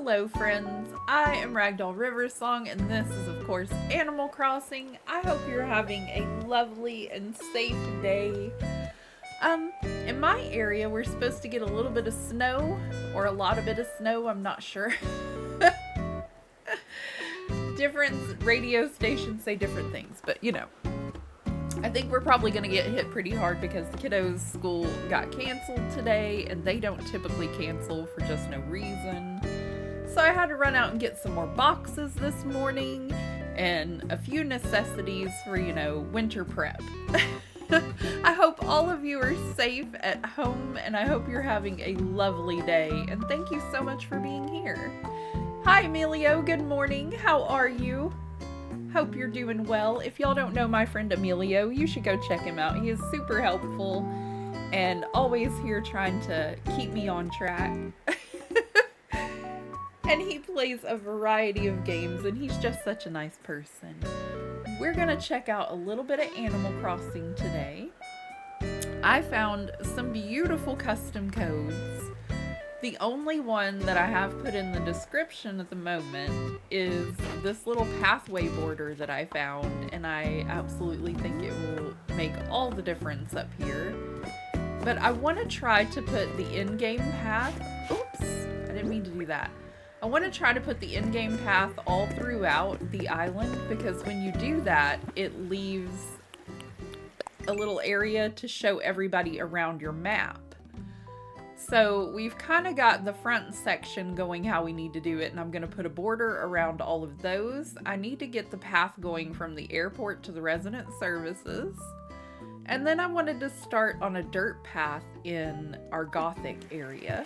Hello friends, I am Ragdoll Riversong and this is of course Animal Crossing. I hope you're having a lovely and safe day. In my area we're supposed to get a little bit of snow, or a lot of bit of snow, I'm not sure. Different radio stations say different things, but you know. I think we're probably going to get hit pretty hard because the kiddos' school got canceled today and they don't typically cancel for just no reason. So I had to run out and get some more boxes this morning and a few necessities for, winter prep. I hope all of you are safe at home and I hope you're having a lovely day, and thank you so much for being here. Hi Emilio, good morning. How are you? Hope you're doing well. If y'all don't know my friend Emilio, you should go check him out. He is super helpful and always here trying to keep me on track. And he plays a variety of games and he's just such a nice person. We're gonna check out a little bit of Animal Crossing today. I found some beautiful custom codes. The only one that I have put in the description at the moment is this little pathway border that I found, and I absolutely think it will make all the difference up here. But I want to try to put the in-game path, oops, I didn't mean to do that. I want to try to put the in-game path all throughout the island, because when you do that, it leaves a little area to show everybody around your map. So we've kind of got the front section going how we need to do it, and I'm going to put a border around all of those. I need to get the path going from the airport to the resident services. And then I wanted to start on a dirt path in our Gothic area.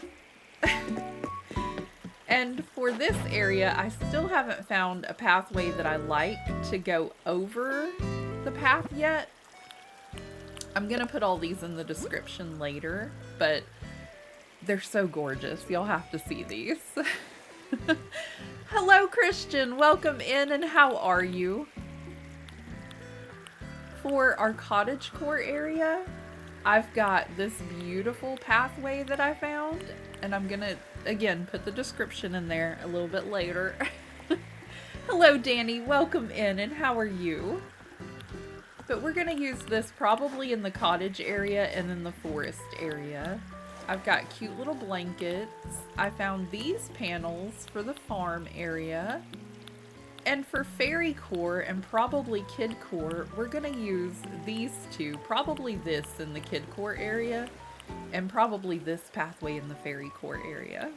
And for this area, I still haven't found a pathway that I like to go over the path yet. I'm going to put all these in the description later, but they're so gorgeous. Y'all have to see these. Hello, Christian. Welcome in, and how are you? For our cottagecore area, I've got this beautiful pathway that I found, and I'm gonna, again, put the description in there a little bit later. Hello, Danny. Welcome in, and how are you? But we're gonna use this probably in the cottage area and in the forest area. I've got cute little blankets. I found these panels for the farm area. And for fairy core and probably kid core, we're going to use these two. Probably this in the kid core area and probably this pathway in the fairy core area.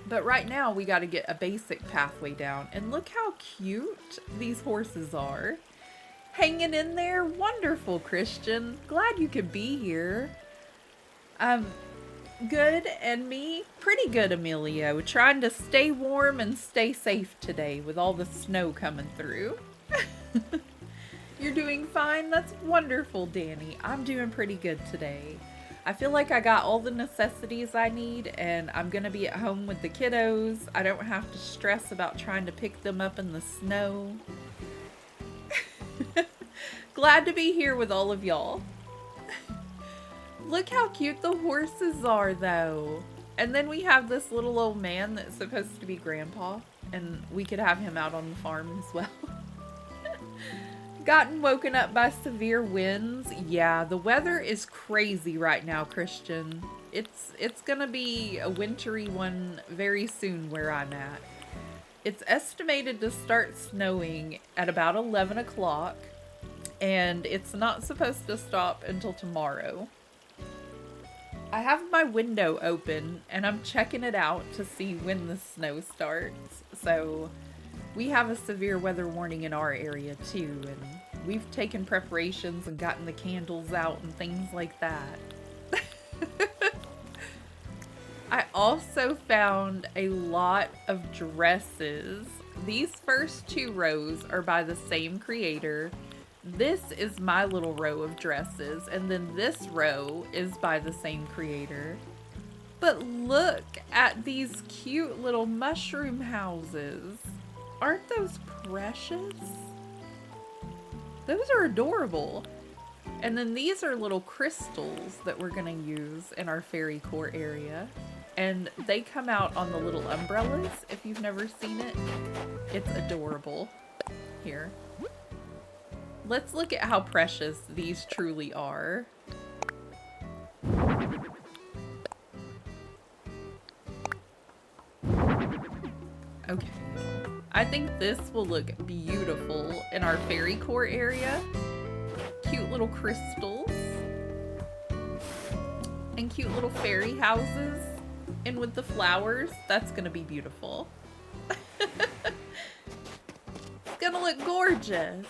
But right now we got to get a basic pathway down. And look how cute these horses are. Hanging in there. Wonderful, Christian. Glad you could be here. Good, and me? Pretty good, Emilio. Trying to stay warm and stay safe today with all the snow coming through. You're doing fine? That's wonderful, Danny. I'm doing pretty good today. I feel like I got all the necessities I need, and I'm gonna be at home with the kiddos. I don't have to stress about trying to pick them up in the snow. Glad to be here with all of y'all. Look how cute the horses are, though. And then we have this little old man that's supposed to be Grandpa, and we could have him out on the farm as well. Gotten woken up by severe winds. Yeah, the weather is crazy right now, Christian. It's gonna be a wintry one very soon where I'm at. It's estimated to start snowing at about 11 o'clock, and it's not supposed to stop until tomorrow. I have my window open and I'm checking it out to see when the snow starts. So we have a severe weather warning in our area too, and we've taken preparations and gotten the candles out and things like that. I also found a lot of dresses. These first two rows are by the same creator. This is my little row of dresses, and then this row is by the same creator. But look at these cute little mushroom houses. Aren't those precious? Those are adorable. And then these are little crystals that we're gonna use in our fairy core area. And they come out on the little umbrellas, if you've never seen it. It's adorable. Here. Let's look at how precious these truly are. Okay. I think this will look beautiful in our fairy core area. Cute little crystals. And cute little fairy houses. And with the flowers, that's gonna be beautiful. It's gonna look gorgeous.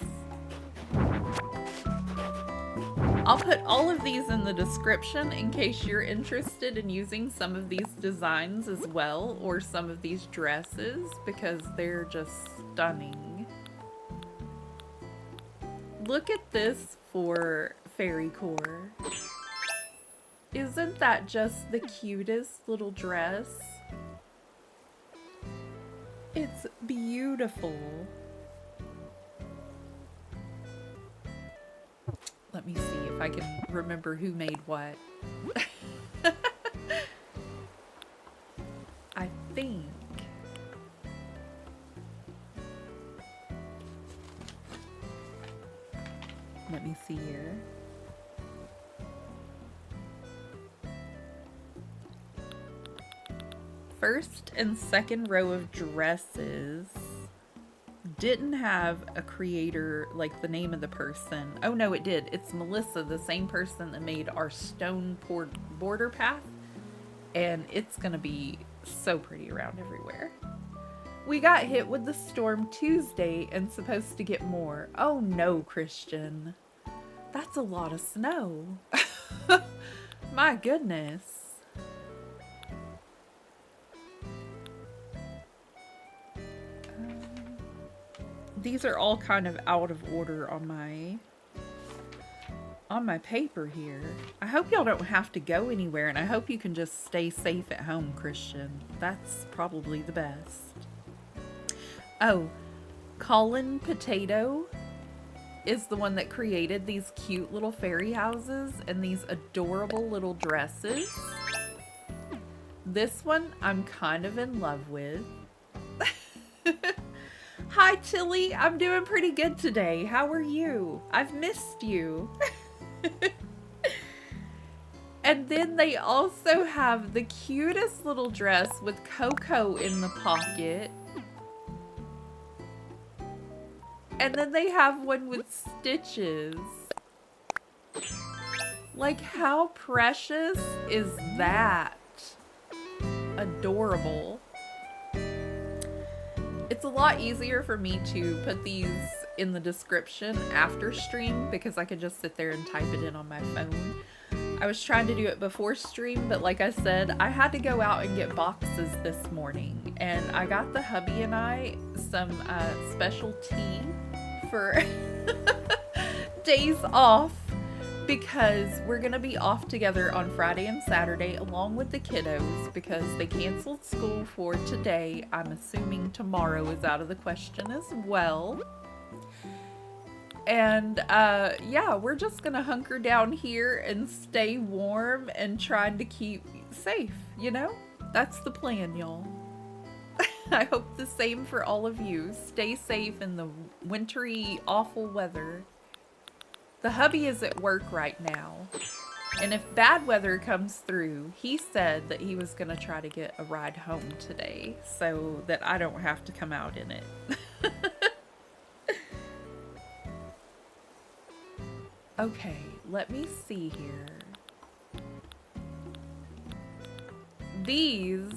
I'll put all of these in the description in case you're interested in using some of these designs as well, or some of these dresses, because they're just stunning. Look at this for fairy core. Isn't that just the cutest little dress? It's beautiful. Let me see if I can remember who made what. I think. Let me see here. First and second row of dresses didn't have a creator, like the name of the person. Oh no, it did. It's Melissa, the same person that made our stone border path. And it's gonna be so pretty around everywhere. We got hit with the storm Tuesday and supposed to get more. Oh no, Christian. That's a lot of snow. My goodness. These are all kind of out of order on my paper here. I hope y'all don't have to go anywhere, and I hope you can just stay safe at home, Christian. That's probably the best. Oh, Colin Potato is the one that created these cute little fairy houses and these adorable little dresses. This one I'm kind of in love with. Hi, Tilly. I'm doing pretty good today. How are you? I've missed you. And then they also have the cutest little dress with Coco in the pocket. And then they have one with stitches. Like, how precious is that? Adorable. It's a lot easier for me to put these in the description after stream because I could just sit there and type it in on my phone. I was trying to do it before stream, but like I said, I had to go out and get boxes this morning, and I got the hubby and I some special tea for days off because we're gonna be off together on Friday and Saturday along with the kiddos because they canceled school for today. I'm assuming tomorrow is out of the question as well. And yeah, we're just gonna hunker down here and stay warm and trying to keep safe, you know? That's the plan, y'all. I hope the same for all of you. Stay safe in the wintry, awful weather. The hubby is at work right now, and if bad weather comes through, he said that he was gonna try to get a ride home today so that I don't have to come out in it. Okay, let me see here. These,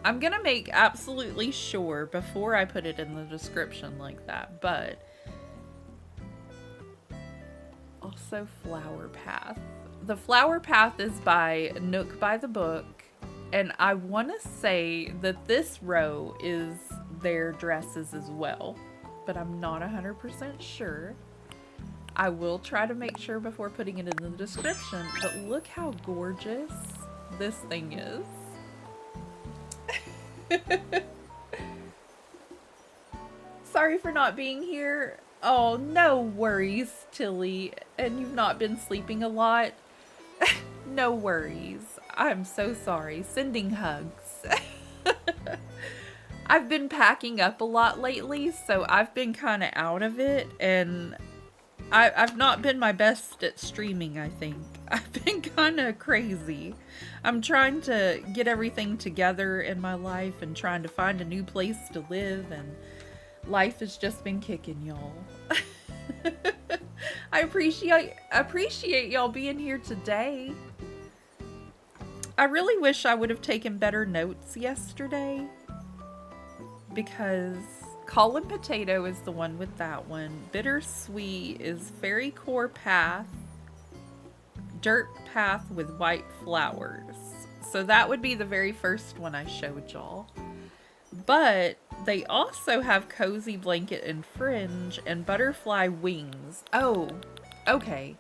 I'm gonna make absolutely sure before I put it in the description like that, but also Flower Path. The Flower Path is by Nook by the Book, and I want to say that this row is their dresses as well, but I'm not 100% sure. I will try to make sure before putting it in the description, but look how gorgeous this thing is. Sorry for not being here. Oh, no worries, Tilly. And you've not been sleeping a lot. No worries. I'm so sorry. Sending hugs. I've been packing up a lot lately, so I've been kind of out of it, and I've not been my best at streaming, I think. I've been kind of crazy. I'm trying to get everything together in my life and trying to find a new place to live, and life has just been kicking, y'all. I appreciate y'all being here today. I really wish I would have taken better notes yesterday, because Callin' Potato is the one with that one. Bittersweet is Fairy Core Path, Dirt Path with White Flowers. So that would be the very first one I showed y'all. But they also have Cozy Blanket and Fringe and Butterfly Wings. Oh, okay.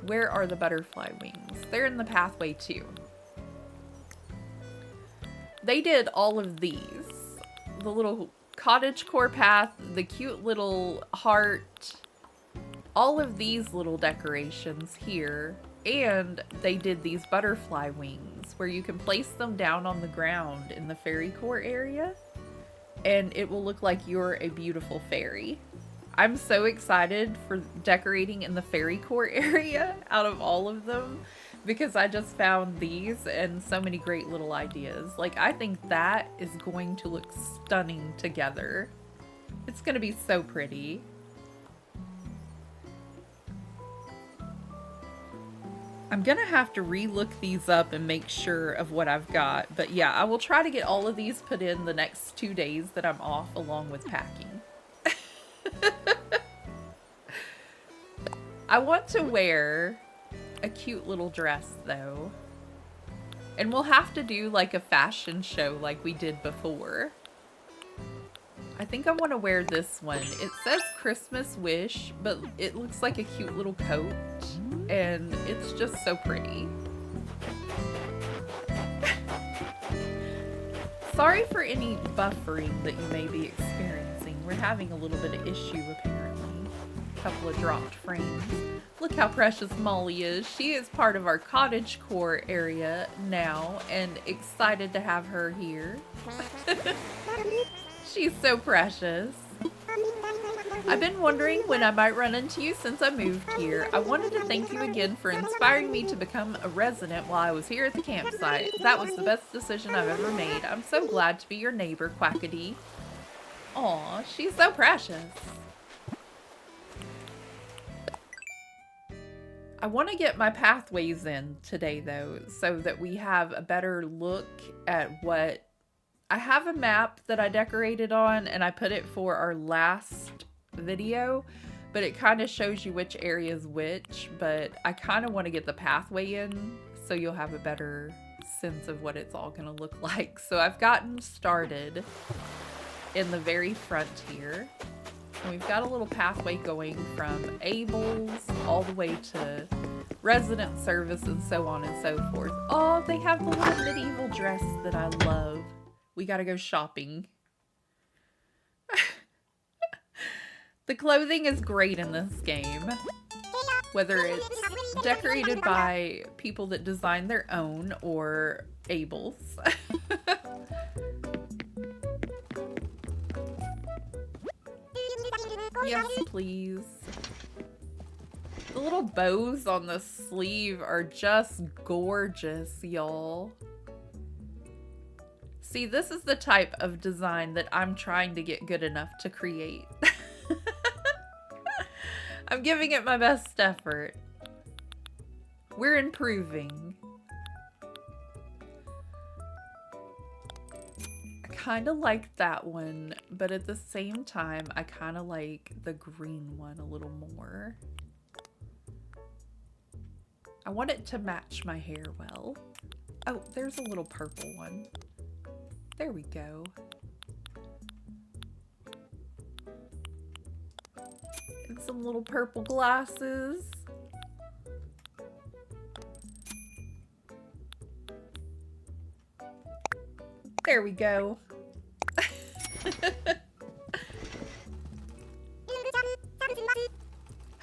Where are the butterfly wings? They're in the pathway too. They did all of these. The little cottage core path, the cute little heart, all of these little decorations here, and they did these butterfly wings where you can place them down on the ground in the fairy core area and it will look like you're a beautiful fairy. I'm so excited for decorating in the fairy core area out of all of them, because I just found these and so many great little ideas. Like, I think that is going to look stunning together. It's going to be so pretty. I'm going to have to re-look these up and make sure of what I've got. But yeah, I will try to get all of these put in the next 2 days that I'm off, along with packing. I want to wear a cute little dress though, and we'll have to do like a fashion show like we did before. I think I want to wear this one. It says Christmas Wish, but it looks like a cute little coat, and it's just so pretty. Sorry for any buffering that you may be experiencing. We're having a little bit of issue apparently. A couple of dropped frames. Look how precious Molly is. She is part of our cottage core area now, and excited to have her here. She's so precious. I've been wondering when I might run into you since I moved here. I wanted to thank you again for inspiring me to become a resident while I was here at the campsite. That was the best decision I've ever made. I'm so glad to be your neighbor, Quackity. Aw, she's so precious. I want to get my pathways in today though, so that we have a better look at what... I have a map that I decorated on, and I put it for our last video, but it kind of shows you which area is which, but I kind of want to get the pathway in so you'll have a better sense of what it's all going to look like. So I've gotten started in the very front here. And we've got a little pathway going from Abel's all the way to resident service and so on and so forth. Oh, they have the little medieval dress that I love. We gotta go shopping. The clothing is great in this game. Whether it's decorated by people that design their own or Abel's. Yes, please. The little bows on the sleeve are just gorgeous, y'all. See, this is the type of design that I'm trying to get good enough to create. I'm giving it my best effort. We're improving. I kind of like that one, but at the same time, I kind of like the green one a little more. I want it to match my hair well. Oh, there's a little purple one. There we go. And some little purple glasses. There we go.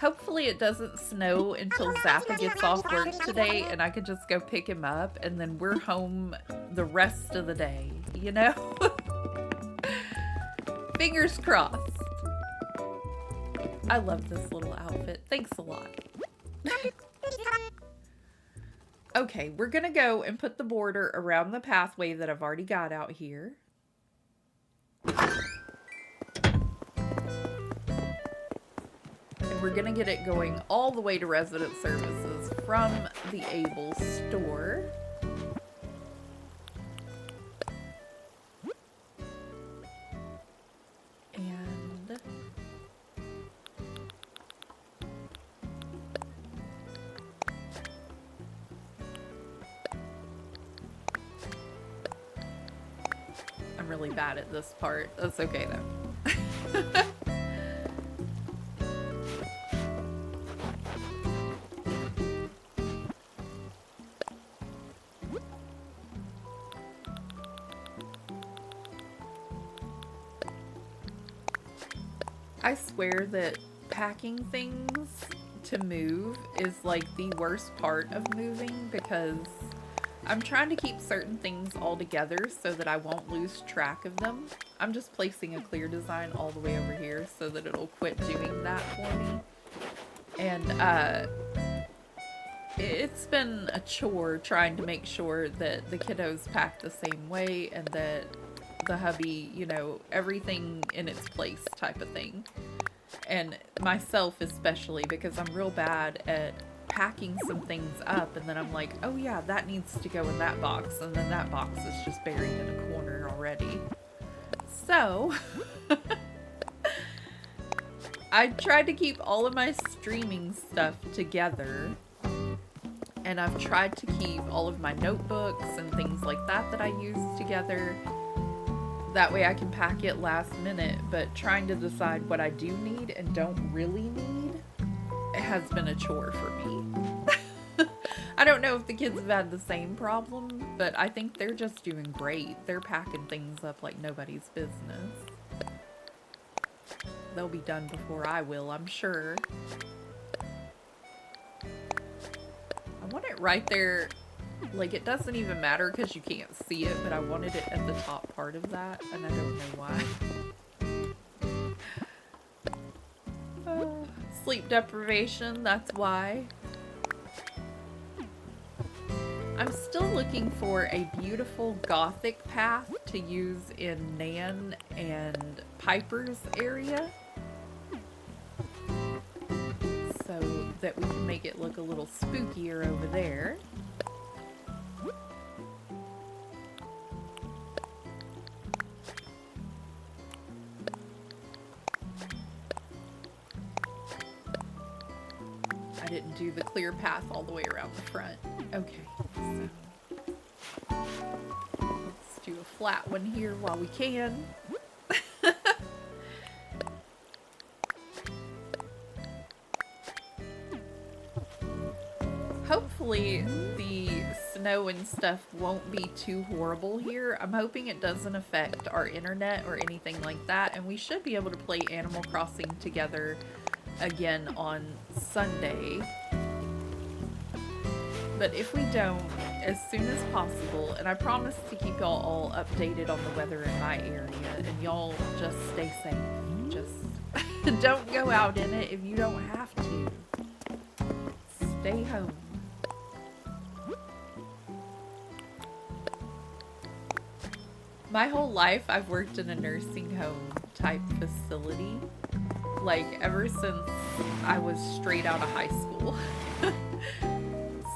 Hopefully it doesn't snow until Zappa gets off work today and I can just go pick him up and then we're home the rest of the day, you know? Fingers crossed. I love this little outfit. Thanks a lot. Okay, we're gonna go and put the border around the pathway that I've already got out here. And we're gonna get it going all the way to resident services from the Able store. And I'm really bad at this part. That's okay though. I swear that packing things to move is like the worst part of moving because I'm trying to keep certain things all together so that I won't lose track of them. I'm just placing a clear design all the way over here so that it'll quit doing that for me. And it's been a chore trying to make sure that the kiddos pack the same way and that the hubby, you know, everything in its place type of thing. And myself especially, because I'm real bad at packing some things up and then I'm like, oh yeah, that needs to go in that box, and then that box is just buried in a corner already. So I tried to keep all of my streaming stuff together, and I've tried to keep all of my notebooks and things like that that I use together. That way I can pack it last minute, but trying to decide what I do need and don't really need, it has been a chore for me. I don't know if the kids have had the same problem, but I think they're just doing great. They're packing things up like nobody's business. They'll be done before I will, I'm sure. I want it right there. Like, it doesn't even matter because you can't see it, but I wanted it at the top part of that, and I don't know why. Sleep deprivation, that's why. I'm still looking for a beautiful gothic path to use in Nan and Piper's area, so that we can make it look a little spookier over there. I didn't do the clear path all the way around the front. Okay, so let's do a flat one here while we can. Hopefully the snow and stuff won't be too horrible here. I'm hoping it doesn't affect our internet or anything like that, and we should be able to play Animal Crossing together again on Sunday. But if we don't, as soon as possible, and I promise to keep y'all all updated on the weather in my area, and y'all just stay safe. Just don't go out in it if you don't have to. Stay home. My whole life I've worked in a nursing home type facility. Like, ever since I was straight out of high school.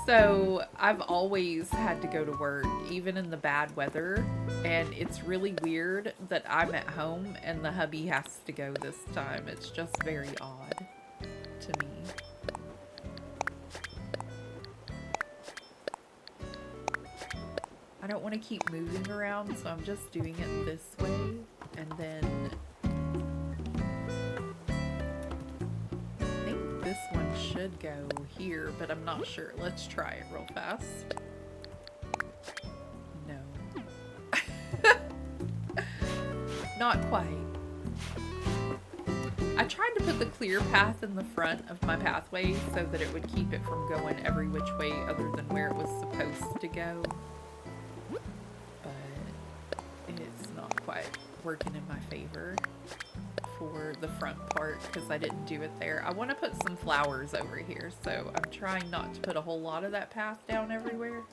So I've always had to go to work, even in the bad weather, and it's really weird that I'm at home and the hubby has to go this time. It's just very odd to me. I don't want to keep moving around, so I'm just doing it this way, and then this one should go here, but I'm not sure. Let's try it real fast. No. Not quite. I tried trying to put the clear path in the front of my pathway so that it would keep it from going every which way other than where it was supposed to go. But it's not quite working in my favor for the front part because I didn't do it there. I want to put some flowers over here, so I'm trying not to put a whole lot of that path down everywhere.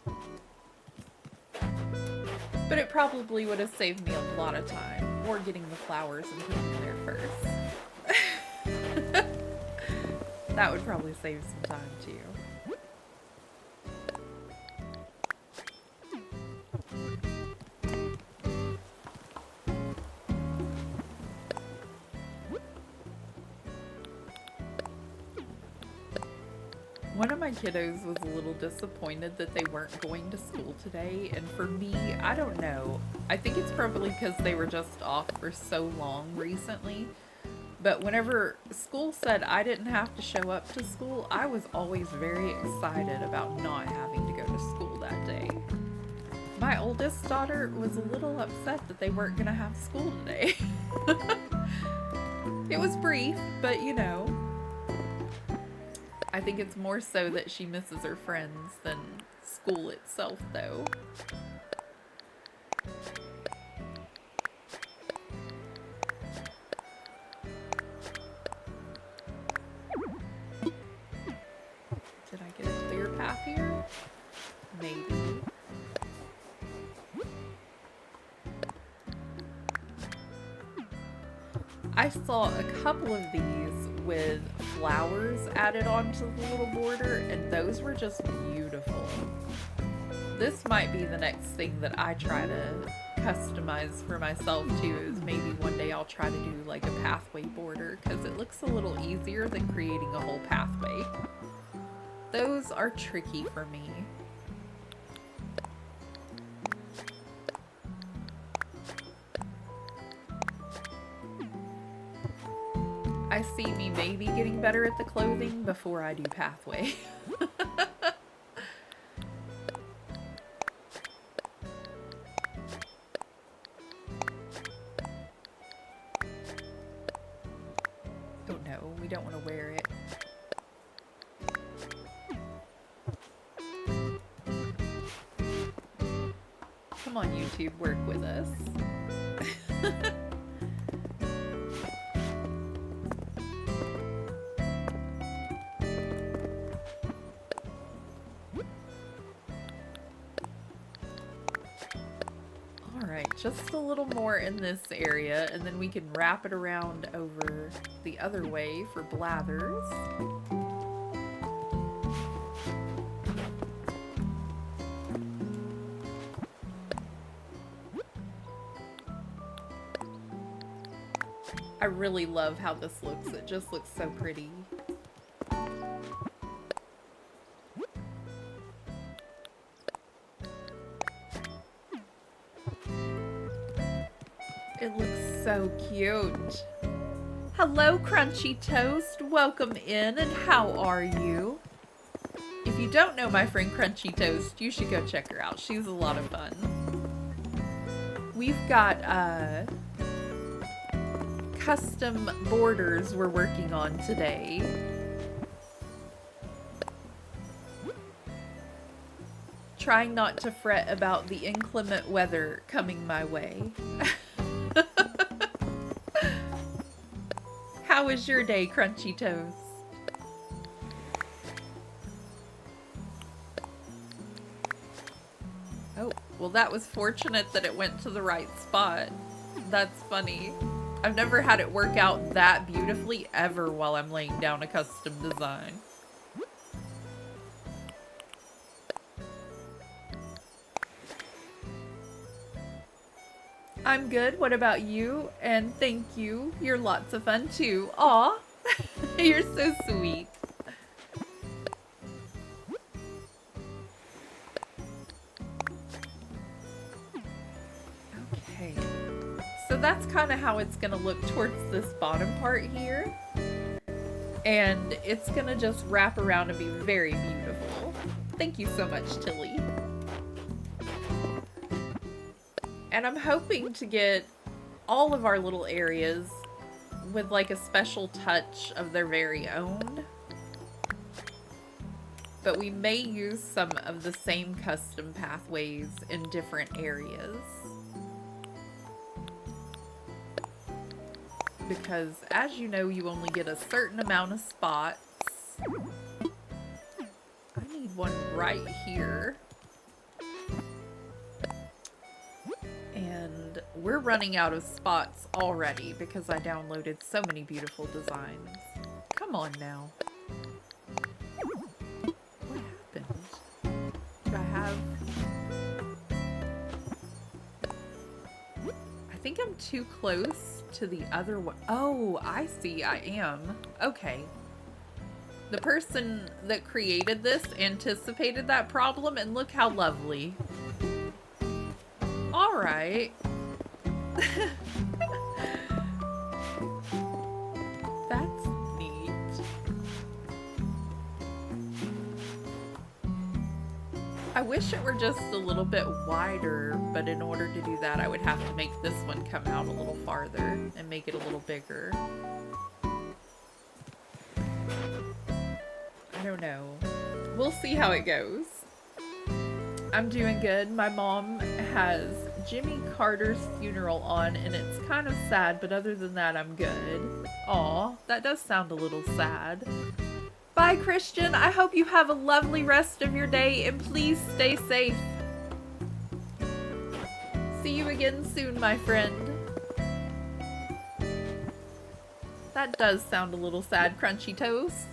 But it probably would have saved me a lot of time, or getting the flowers and putting them there first. That would probably save some time too. One of my kiddos was a little disappointed that they weren't going to school today, and for me, I don't know. I think it's probably because they were just off for so long recently, but whenever school said I didn't have to show up to school, I was always very excited about not having to go to school that day. My oldest daughter was a little upset that they weren't going to have school today. It was brief, but you know. I think it's more so that she misses her friends than school itself, though. Did I get a clear path here? Maybe. I saw a couple of these with flowers added onto the little border, and those were just beautiful. This might be the next thing that I try to customize for myself too, is maybe one day I'll try to do like a pathway border, because it looks a little easier than creating a whole pathway. Those are tricky for me. I see me maybe getting better at the clothing before I do pathway. Oh no, we don't want to wear it. Come on, YouTube, work with us. Just a little more in this area, and then we can wrap it around over the other way for blathers. I really love how this looks. It just looks so pretty. It looks so cute. Hello, Crunchy Toast. Welcome in, and how are you? If you don't know my friend Crunchy Toast, you should go check her out. She's a lot of fun. We've got custom borders we're working on today. Trying not to fret about the inclement weather coming my way. How was your day, Crunchy Toast? Oh, well, that was fortunate that it went to the right spot. That's funny. I've never had it work out that beautifully ever while I'm laying down a custom design. I'm good. What about you? And thank you. You're lots of fun too. Aw, you're so sweet. Okay, so that's kind of how it's gonna look towards this bottom part here. And it's gonna just wrap around and be very beautiful. Thank you so much, Tilly. And I'm hoping to get all of our little areas with like a special touch of their very own. But we may use some of the same custom pathways in different areas. Because, as you know, you only get a certain amount of spots. I need one right here. And we're running out of spots already because I downloaded so many beautiful designs. Come on now. What happened? Do I have... I think I'm too close to the other one. Oh, I see. I am. Okay. The person that created this anticipated that problem, and look how lovely. All right. That's neat. I wish it were just a little bit wider, but in order to do that, I would have to make this one come out a little farther and make it a little bigger. I don't know. We'll see how it goes. I'm doing good. My mom has Jimmy Carter's funeral on, and it's kind of sad, but other than that, I'm good. Aw, that does sound a little sad. Bye, Christian. I hope you have a lovely rest of your day, and please stay safe. See you again soon, my friend. That does sound a little sad, Crunchy Toast.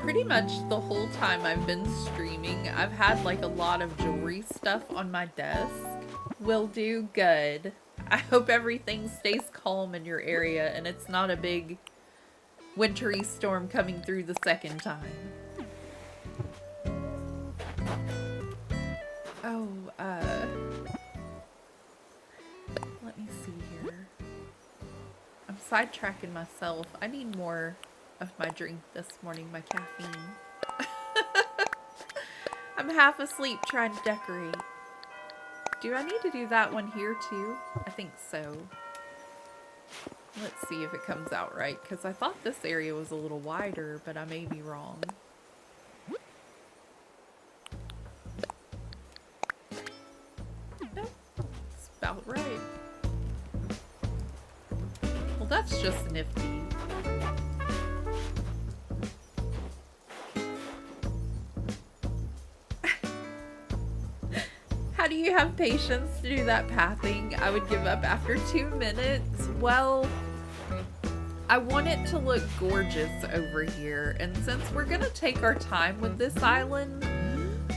Pretty much the whole time I've been streaming, I've had like a lot of jewelry stuff on my desk. Will do. Good. I hope everything stays calm in your area and it's not a big wintry storm coming through the second time. Oh, let me see here. I'm sidetracking myself. I need more of my drink this morning, my caffeine. I'm half asleep trying to decorate. Do I need to do that one here too? I think so. Let's see if it comes out right, because I thought this area was a little wider, but I may be wrong. Nope, it's about right. Well, that's just nifty. How do you have patience to do that pathing? I would give up after 2 minutes. Well, I want it to look gorgeous over here. And since we're going to take our time with this island,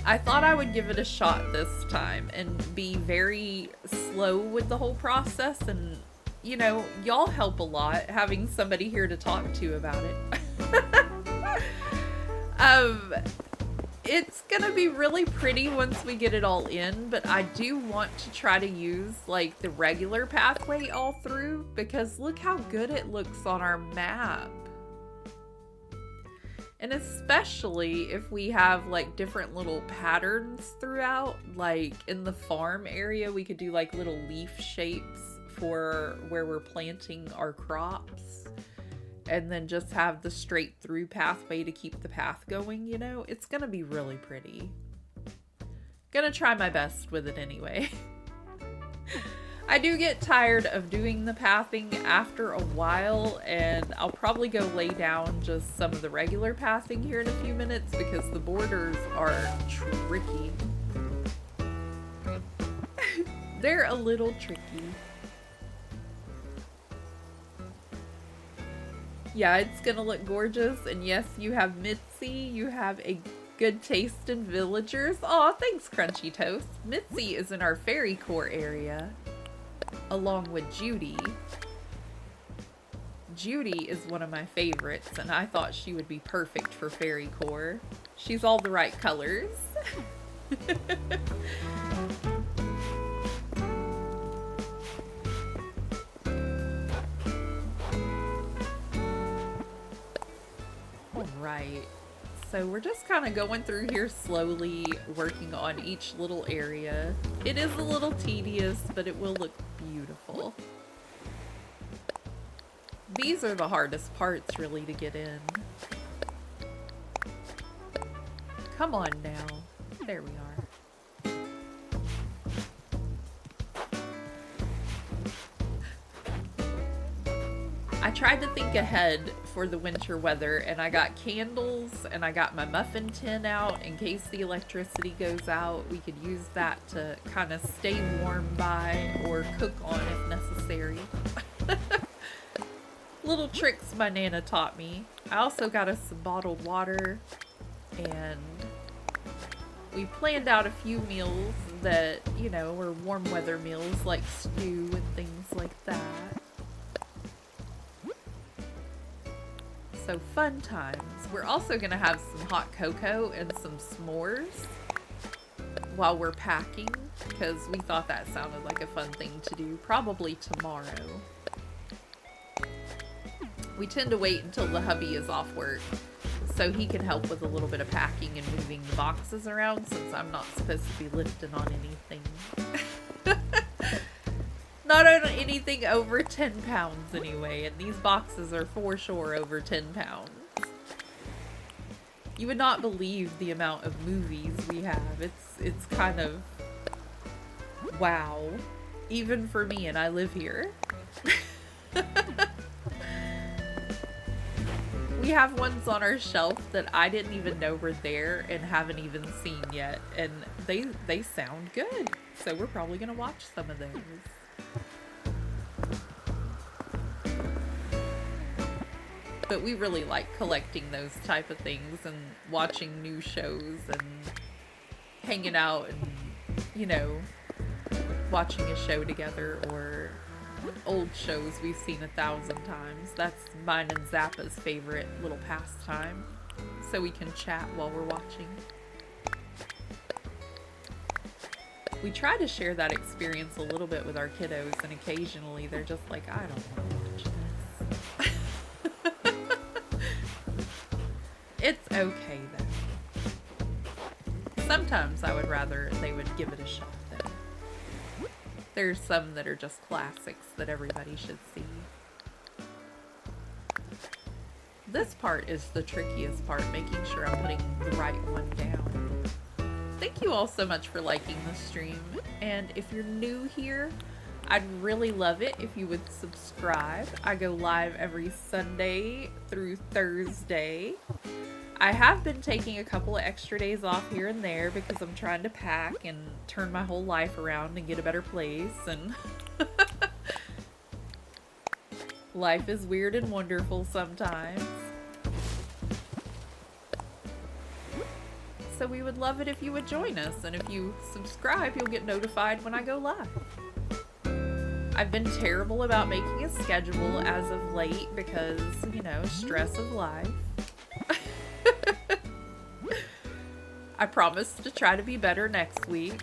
I thought I would give it a shot this time and be very slow with the whole process. And, you know, y'all help a lot having somebody here to talk to about it. It's gonna be really pretty once we get it all in, but I do want to try to use like the regular pathway all through because look how good it looks on our map. And especially if we have like different little patterns throughout, like in the farm area, we could do like little leaf shapes for where we're planting our crops. And then just have the straight through pathway to keep the path going, you know? It's gonna be really pretty. Gonna try my best with it anyway. I do get tired of doing the pathing after a while, and I'll probably go lay down just some of the regular pathing here in a few minutes because the borders are tricky. They're a little tricky. Yeah, it's gonna look gorgeous, and yes, you have Mitzi, you have a good taste in villagers. Aw, thanks, Crunchy Toast. Mitzi is in our fairy core area, along with Judy. Judy is one of my favorites, and I thought she would be perfect for fairy core. She's all the right colors. right. So we're just kind of going through here slowly, working on each little area. It is a little tedious, but it will look beautiful. These are the hardest parts, really, to get in. Come on now. There we are. I tried to think ahead for the winter weather, and I got candles and I got my muffin tin out in case the electricity goes out. We could use that to kind of stay warm by or cook on if necessary. Little tricks my Nana taught me. I also got us some bottled water, and we planned out a few meals that, you know, were warm weather meals like stew and things like that. So fun times. We're also gonna have some hot cocoa and some s'mores while we're packing, because we thought that sounded like a fun thing to do. Probably tomorrow. We tend to wait until the hubby is off work so he can help with a little bit of packing and moving the boxes around, since I'm not supposed to be lifting on anything. Not on anything over 10 pounds anyway, and these boxes are for sure over 10 pounds. You would not believe the amount of movies we have. It's kind of wow. Even for me, and I live here. We have ones on our shelf that I didn't even know were there and haven't even seen yet, and they sound good. So we're probably gonna watch some of those. But we really like collecting those type of things and watching new shows and hanging out and, you know, watching a show together, or old shows we've seen 1,000 times. That's mine and Zappa's favorite little pastime, so we can chat while we're watching. We try to share that experience a little bit with our kiddos, and occasionally they're just like, I don't want to watch this. It's okay though. Sometimes I would rather they would give it a shot though. There's some that are just classics that everybody should see. This part is the trickiest part, making sure I'm putting the right one down. Thank you all so much for liking the stream, and if you're new here, I'd really love it if you would subscribe. I go live every Sunday through Thursday. I have been taking a couple of extra days off here and there because I'm trying to pack and turn my whole life around and get a better place, and life is weird and wonderful sometimes. So we would love it if you would join us, and if you subscribe, you'll get notified when I go live. I've been terrible about making a schedule as of late because, you know, stress of life. I promise to try to be better next week.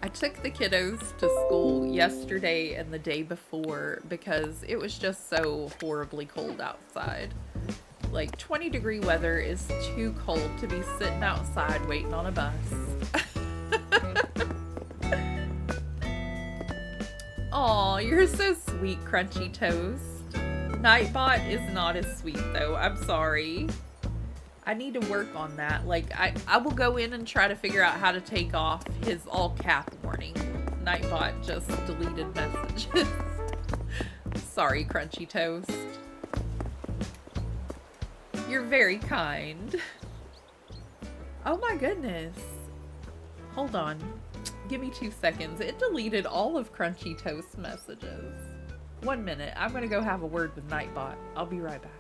I took the kiddos to school yesterday and the day before because it was just so horribly cold outside. Like, 20-degree weather is too cold to be sitting outside waiting on a bus. Aw, you're so sweet, Crunchy Toast. Nightbot is not as sweet, though. I'm sorry. I need to work on that. Like, I will go in and try to figure out how to take off his all-cap warning. Nightbot just deleted messages. Sorry, Crunchy Toast. You're very kind. Oh my goodness. Hold on. Give me 2 seconds. It deleted all of Crunchy Toast's messages. 1 minute. I'm gonna go have a word with Nightbot. I'll be right back.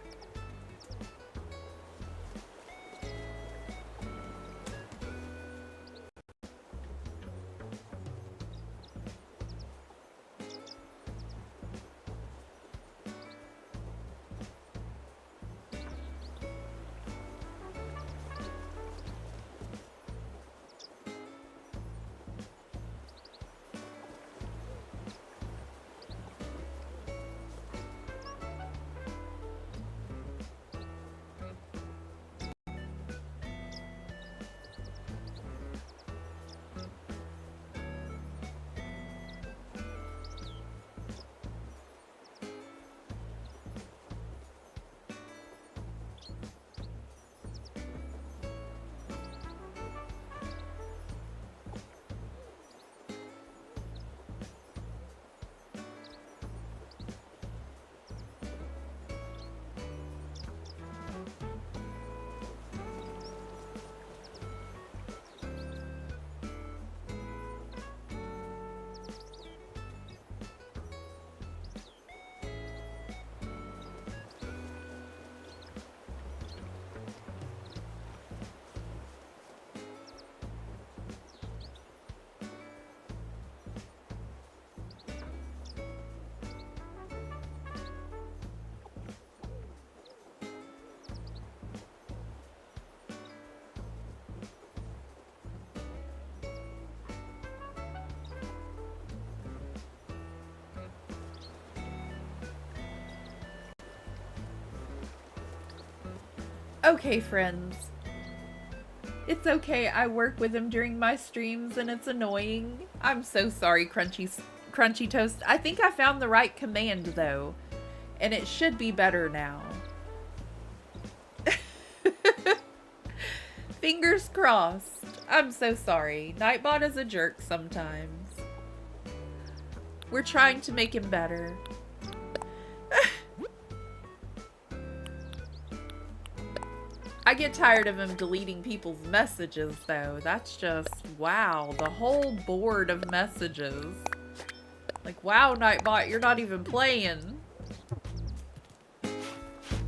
Okay, friends. It's okay, I work with him during my streams and it's annoying. I'm so sorry, Crunchy Toast. I think I found the right command, though. And it should be better now. Fingers crossed. I'm so sorry. Nightbot is a jerk sometimes. We're trying to make him better. I get tired of him deleting people's messages, though. That's just, wow, the whole board of messages. Like, wow, Nightbot, you're not even playing.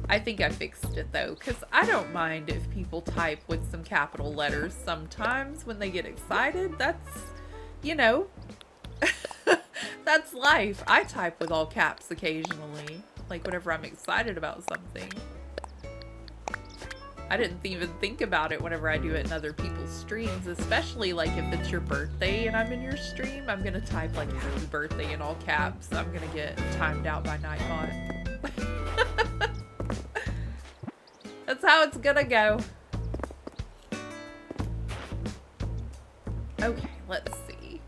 I think I fixed it, though, because I don't mind if people type with some capital letters sometimes when they get excited. That's, you know, that's life. I type with all caps occasionally, like whenever I'm excited about something. I didn't even think about it whenever I do it in other people's streams, especially like if it's your birthday and I'm in your stream, I'm gonna type like happy birthday in all caps. I'm gonna get timed out by Nightbot. That's how it's gonna go. Okay, let's see.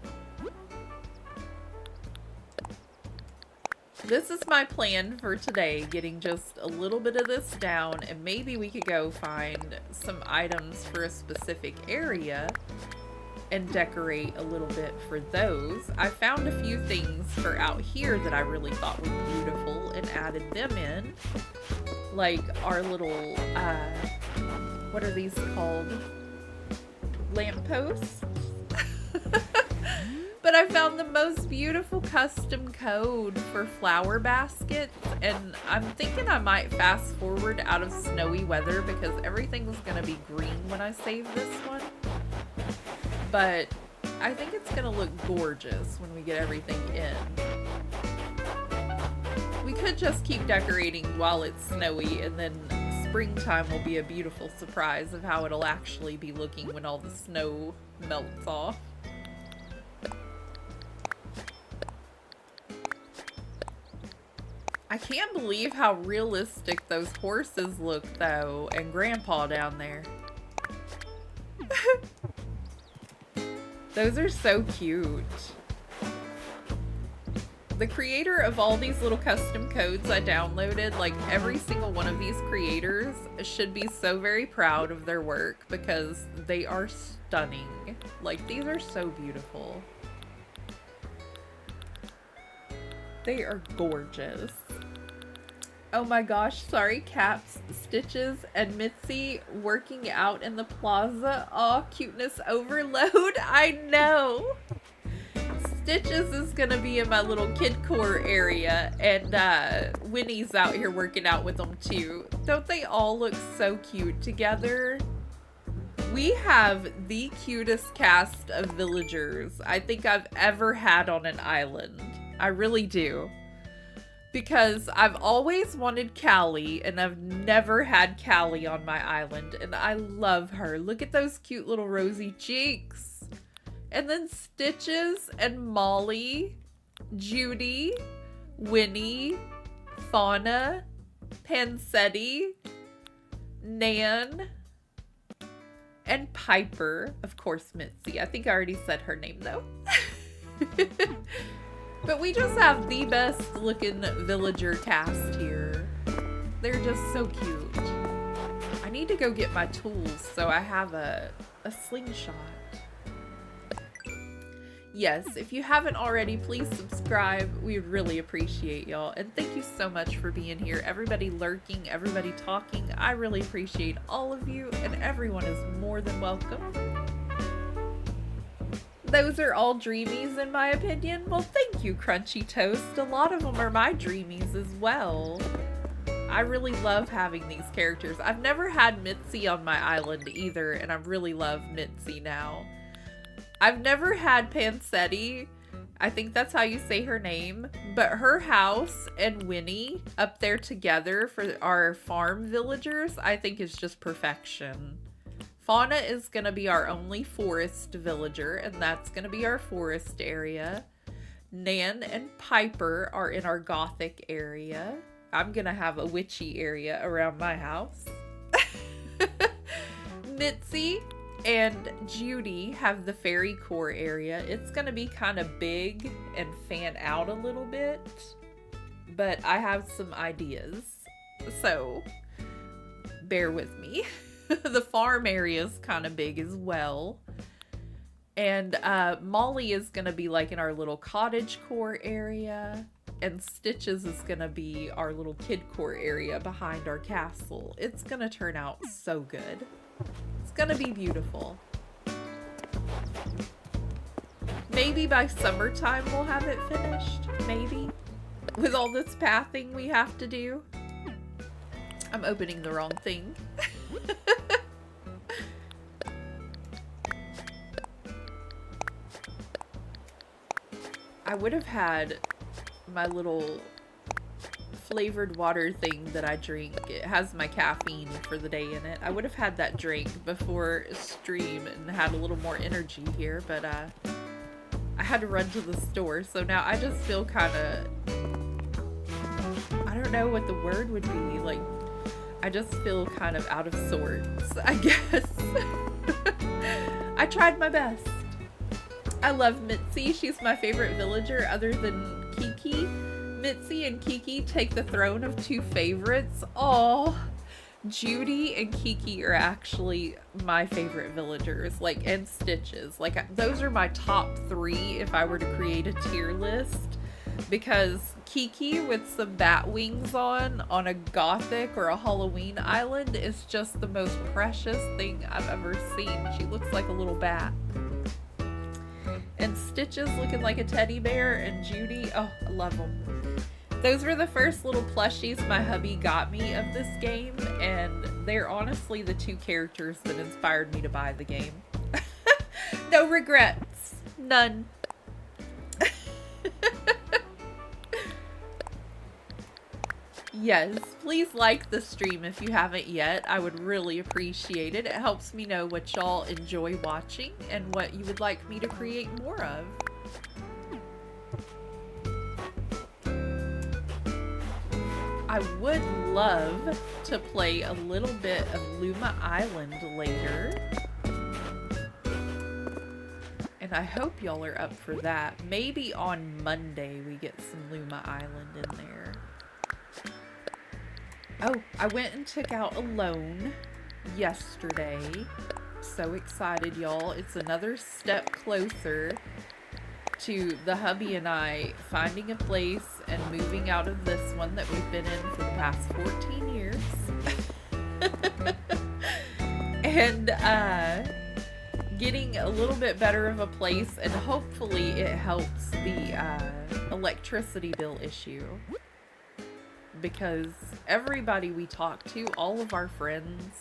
This is my plan for today, getting just a little bit of this down, and maybe we could go find some items for a specific area and decorate a little bit for those. I found a few things for out here that I really thought were beautiful and added them in. Like our little, what are these called? Lampposts? But I found the most beautiful custom code for flower baskets, and I'm thinking I might fast forward out of snowy weather because everything's gonna be green when I save this one. But I think it's gonna look gorgeous when we get everything in. We could just keep decorating while it's snowy, and then springtime will be a beautiful surprise of how it'll actually be looking when all the snow melts off. I can't believe how realistic those horses look, though, and Grandpa down there. Those are so cute. The creator of all these little custom codes I downloaded, like every single one of these creators should be so very proud of their work because they are stunning. Like, these are so beautiful. They are gorgeous. Oh my gosh, sorry, Caps, Stitches, and Mitzi working out in the plaza. Aw, cuteness overload. I know. Stitches is gonna be in my little kid core area, and Winnie's out here working out with them too. Don't they all look so cute together? We have the cutest cast of villagers I think I've ever had on an island. I really do. Because I've always wanted Callie, and I've never had Callie on my island, and I love her. Look at those cute little rosy cheeks. And then Stitches and Molly, Judy, Winnie, Fauna, Pansetti, Nan, and Piper. Of course, Mitzi. I think I already said her name, though. But we just have the best looking villager cast here. They're just so cute. I need to go get my tools so I have a slingshot. Yes, if you haven't already, please subscribe. We really appreciate y'all. And thank you so much for being here. Everybody lurking, everybody talking. I really appreciate all of you, and everyone is more than welcome. Those are all dreamies in my opinion. Well, thank you, Crunchy Toast. A lot of them are my dreamies as well. I really love having these characters. I've never had Mitzi on my island either, and I really love Mitzi now. I've never had Pansetti. I think that's how you say her name. But her house and Winnie up there together for our farm villagers, I think is just perfection. Fauna is going to be our only forest villager, and that's going to be our forest area. Nan and Piper are in our gothic area. I'm going to have a witchy area around my house. Mitzi and Judy have the fairy core area. It's going to be kind of big and fan out a little bit, but I have some ideas, so bear with me. The farm area is kind of big as well. And Molly is going to be like in our little cottage core area. And Stitches is going to be our little kid core area behind our castle. It's going to turn out so good. It's going to be beautiful. Maybe by summertime we'll have it finished. Maybe. With all this pathing we have to do. I'm opening the wrong thing. I would have had my little flavored water thing that I drink. It has my caffeine for the day in it. I would have had that drink before stream and had a little more energy here, but I had to run to the store, so now I just feel kind of, I don't know what the word would be, like, I just feel kind of out of sorts, I guess. I tried my best. I love Mitzi. She's my favorite villager other than Kiki. Mitzi and Kiki take the throne of two favorites. Oh, Judy and Kiki are actually my favorite villagers, like, and Stitches. Like, those are my top 3 if I were to create a tier list, because Kiki with some bat wings on a Gothic or a Halloween island is just the most precious thing I've ever seen. She looks like a little bat. And Stitches looking like a teddy bear, and Judy, oh, I love them. Those were the first little plushies my hubby got me of this game, and they're honestly the 2 characters that inspired me to buy the game. No regrets. None. Yes, please like the stream if you haven't yet. I would really appreciate it. It helps me know what y'all enjoy watching and what you would like me to create more of. I would love to play a little bit of Luma Island later. And I hope y'all are up for that. Maybe on Monday we get some Luma Island in there. Oh, I went and took out a loan yesterday. So excited, y'all. It's another step closer to the hubby and I finding a place and moving out of this one that we've been in for the past 14 years. And getting a little bit better of a place, and hopefully it helps the electricity bill issue. Because everybody we talk to, all of our friends,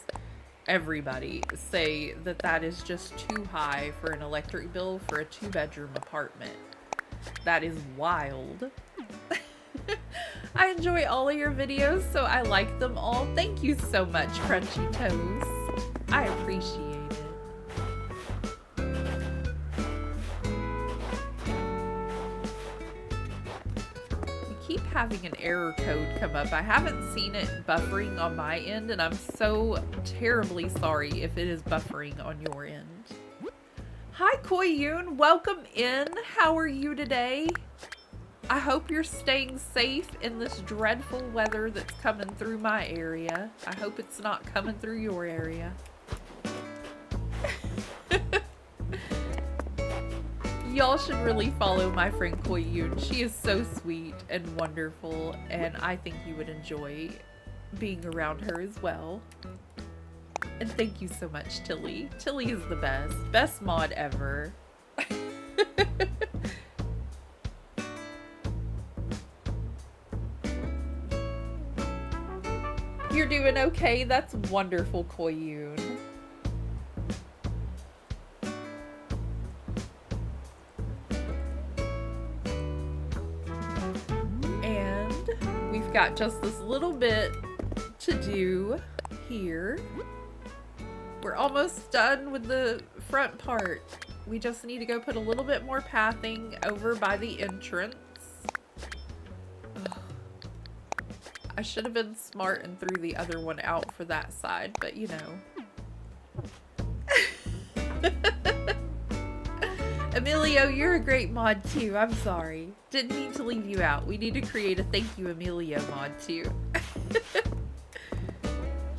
everybody say that that is just too high for an electric bill for a 2-bedroom apartment. That is wild. I enjoy all of your videos, so I like them all. Thank you so much, Crunchy Toes. I appreciate it. Keep having an error code come up. I haven't seen it buffering on my end, and I'm so terribly sorry if it is buffering on your end. Hi Koyun, welcome in. How are you today? I hope you're staying safe in this dreadful weather that's coming through my area. I hope it's not coming through your area. Y'all should really follow my friend Koyun. She is so sweet and wonderful, and I think you would enjoy being around her as well. And thank you so much, Tilly. Tilly is the best. Best mod ever. You're doing okay? That's wonderful, Koyun. We've got just this little bit to do here. We're almost done with the front part. We just need to go put a little bit more pathing over by the entrance. Ugh. I should have been smart and threw the other one out for that side, but you know. Emilio, you're a great mod too. I'm sorry. Didn't mean to leave you out. We need to create a thank you Emilio mod too.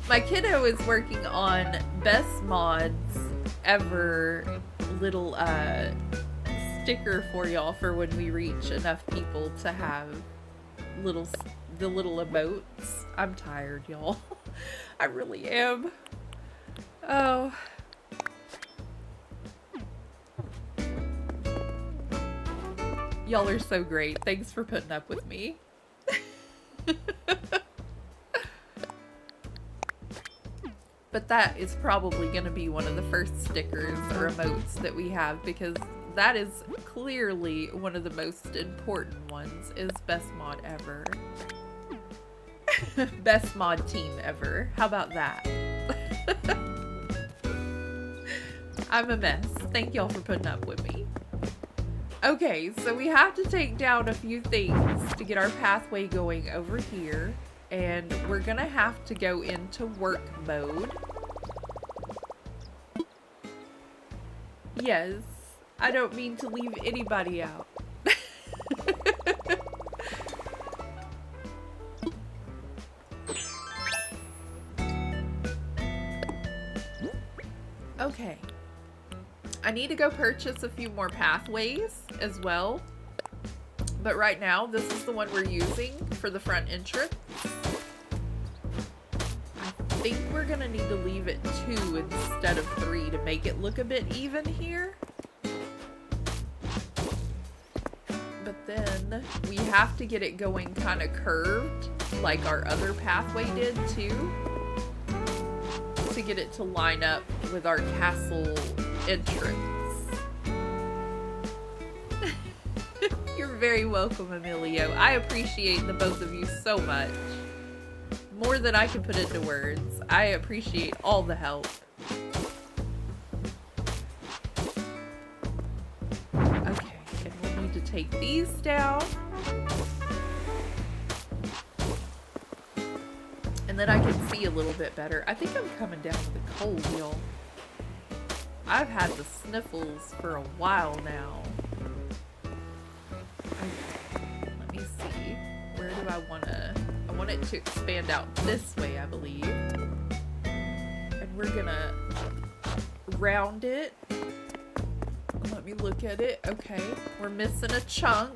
My kiddo is working on best mods ever little sticker for y'all for when we reach enough people to have the little emotes. I'm tired, y'all. I really am. Oh. Y'all are so great. Thanks for putting up with me. But that is probably going to be one of the first stickers or emotes that we have, because that is clearly one of the most important ones, is best mod ever. Best mod team ever. How about that? I'm a mess. Thank y'all for putting up with me. Okay, so we have to take down a few things to get our pathway going over here. And we're gonna have to go into work mode. Yes, I don't mean to leave anybody out. Okay. I need to go purchase a few more pathways as well. But right now, this is the one we're using for the front entrance. I think we're gonna need to leave it 2 instead of 3 to make it look a bit even here. But then we have to get it going kind of curved like our other pathway did too, to get it to line up with our castle entrance. You're very welcome, Emilio. I appreciate the both of you so much. More than I can put into words. I appreciate all the help. Okay, and we'll need to take these down. And then I can see a little bit better. I think I'm coming down with a cold, y'all. I've had the sniffles for a while now. Okay, let me see. Where do I want to... I want it to expand out this way, I believe. And we're gonna round it. Let me look at it. Okay, we're missing a chunk.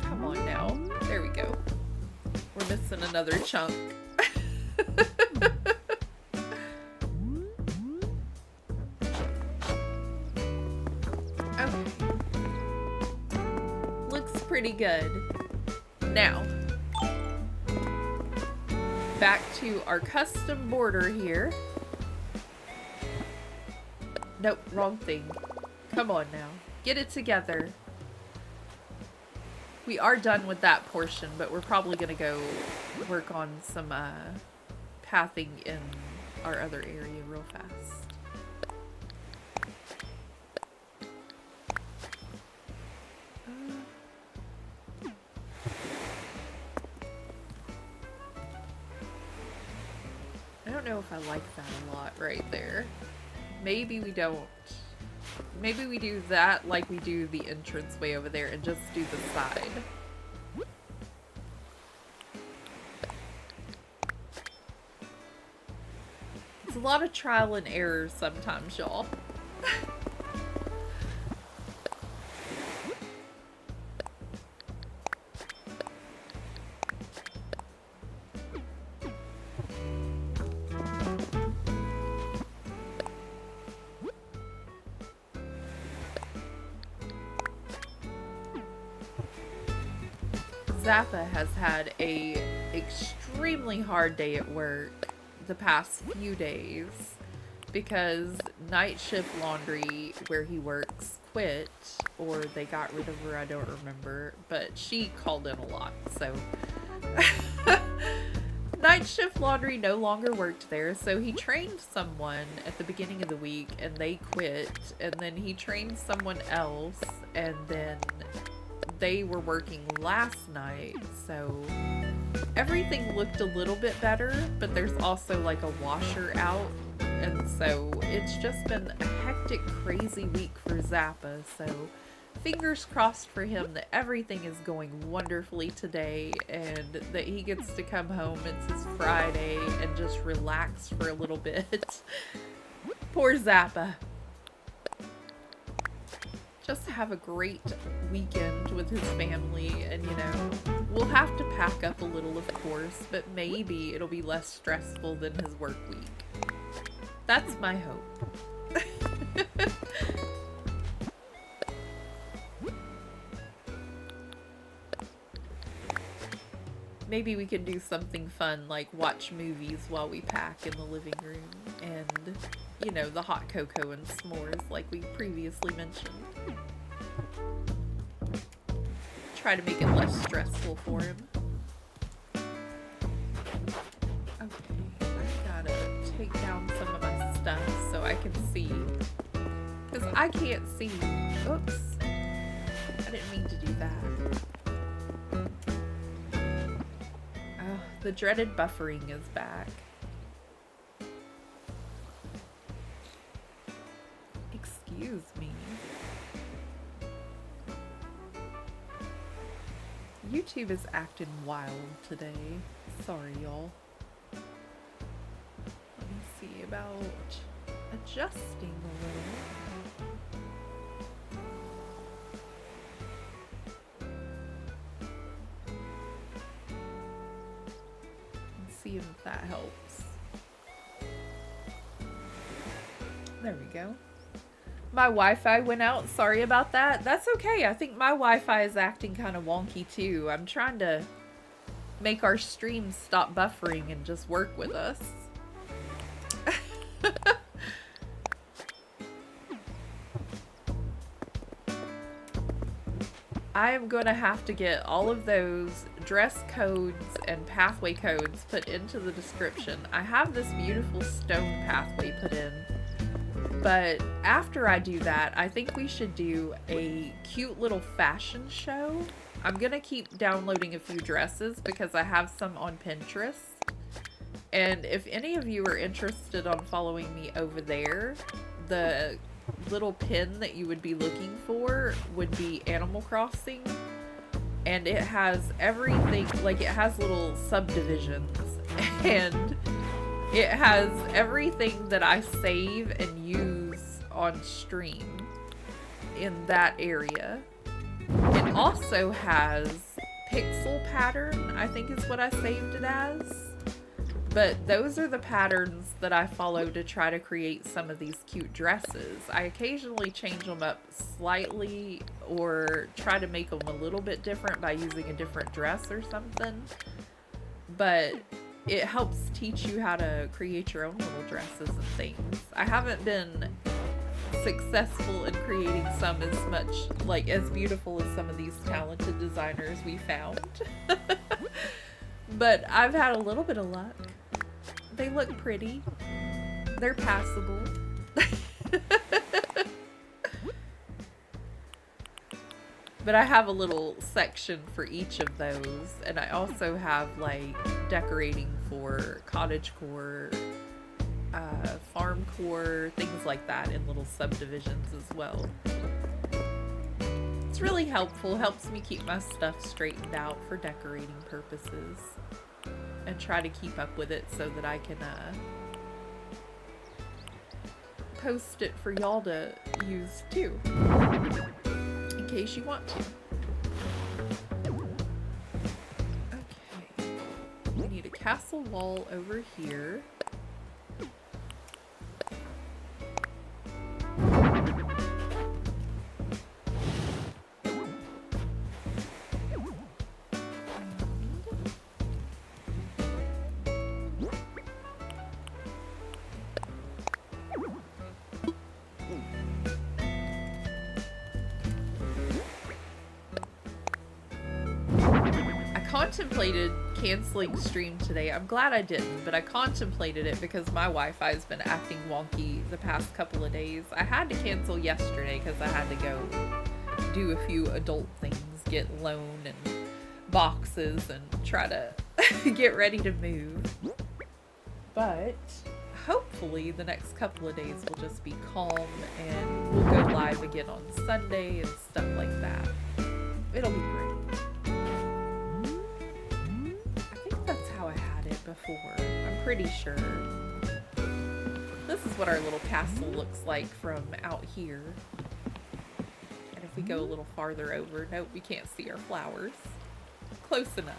Come on now. There we go. We're missing another chunk. Okay. Looks pretty good. Now, back to our custom border here. Nope, wrong thing. Come on now. Get it together. We are done with that portion, but we're probably going to go work on some pathing in our other area real fast. I don't know if I like that a lot right there. Maybe we don't. Maybe we do that like we do the entrance way over there and just do the side. It's a lot of trial and error sometimes, y'all. Zappa has had a extremely hard day at work the past few days because night shift laundry where he works quit, or they got rid of her, I don't remember, but she called in a lot, so night shift laundry no longer worked there, so he trained someone at the beginning of the week and they quit, and then he trained someone else, and then they were working last night, so everything looked a little bit better, but there's also like a washer out and so it's just been a hectic, crazy week for Zappa, so fingers crossed for him that everything is going wonderfully today and that he gets to come home. It's his Friday and just relax for a little bit. Poor Zappa. Just have a great weekend with his family, and you know, we'll have to pack up a little, of course, but maybe it'll be less stressful than his work week. That's my hope. Maybe we can do something fun like watch movies while we pack in the living room and, you know, the hot cocoa and s'mores like we previously mentioned. Try to make it less stressful for him. Okay, I gotta take down some of my stuff so I can see. Because I can't see. Oops. I didn't mean to do that. Oh, the dreaded buffering is back. Excuse me. YouTube is acting wild today. Sorry, y'all. Let me see about adjusting a little. And see if that helps. There we go. My Wi-Fi went out. Sorry about that. That's okay. I think my Wi-Fi is acting kind of wonky too. I'm trying to make our streams stop buffering and just work with us. I am going to have to get all of those dress codes and pathway codes put into the description. I have this beautiful stone pathway put in. But after I do that, I think we should do a cute little fashion show. I'm going to keep downloading a few dresses because I have some on Pinterest. And if any of you are interested on following me over there, the little pin that you would be looking for would be Animal Crossing. And it has everything, like it has little subdivisions. And it has everything that I save and use on stream in that area. It also has pixel pattern, I think is what I saved it as. But those are the patterns that I follow to try to create some of these cute dresses. I occasionally change them up slightly or try to make them a little bit different by using a different dress or something. But it helps teach you how to create your own little dresses and things. I haven't been successful in creating some as much, like, as beautiful as some of these talented designers we found. But I've had a little bit of luck. They look pretty. They're passable. But I have a little section for each of those, and I also have like decorating for cottagecore, farmcore, things like that in little subdivisions as well. It's really helpful, helps me keep my stuff straightened out for decorating purposes and try to keep up with it so that I can post it for y'all to use too. In case you want to. Okay. We need a castle wall over here. Contemplated canceling stream today. I'm glad I didn't, but I contemplated it because my Wi-Fi has been acting wonky the past couple of days. I had to cancel yesterday because I had to go do a few adult things, get loan and boxes and try to get ready to move. But hopefully the next couple of days will just be calm and we'll go live again on Sunday and stuff like that. It'll be great. I think that's how I had it before. I'm pretty sure. This is what our little castle looks like from out here. And if we go a little farther over, nope, we can't see our flowers. Close enough.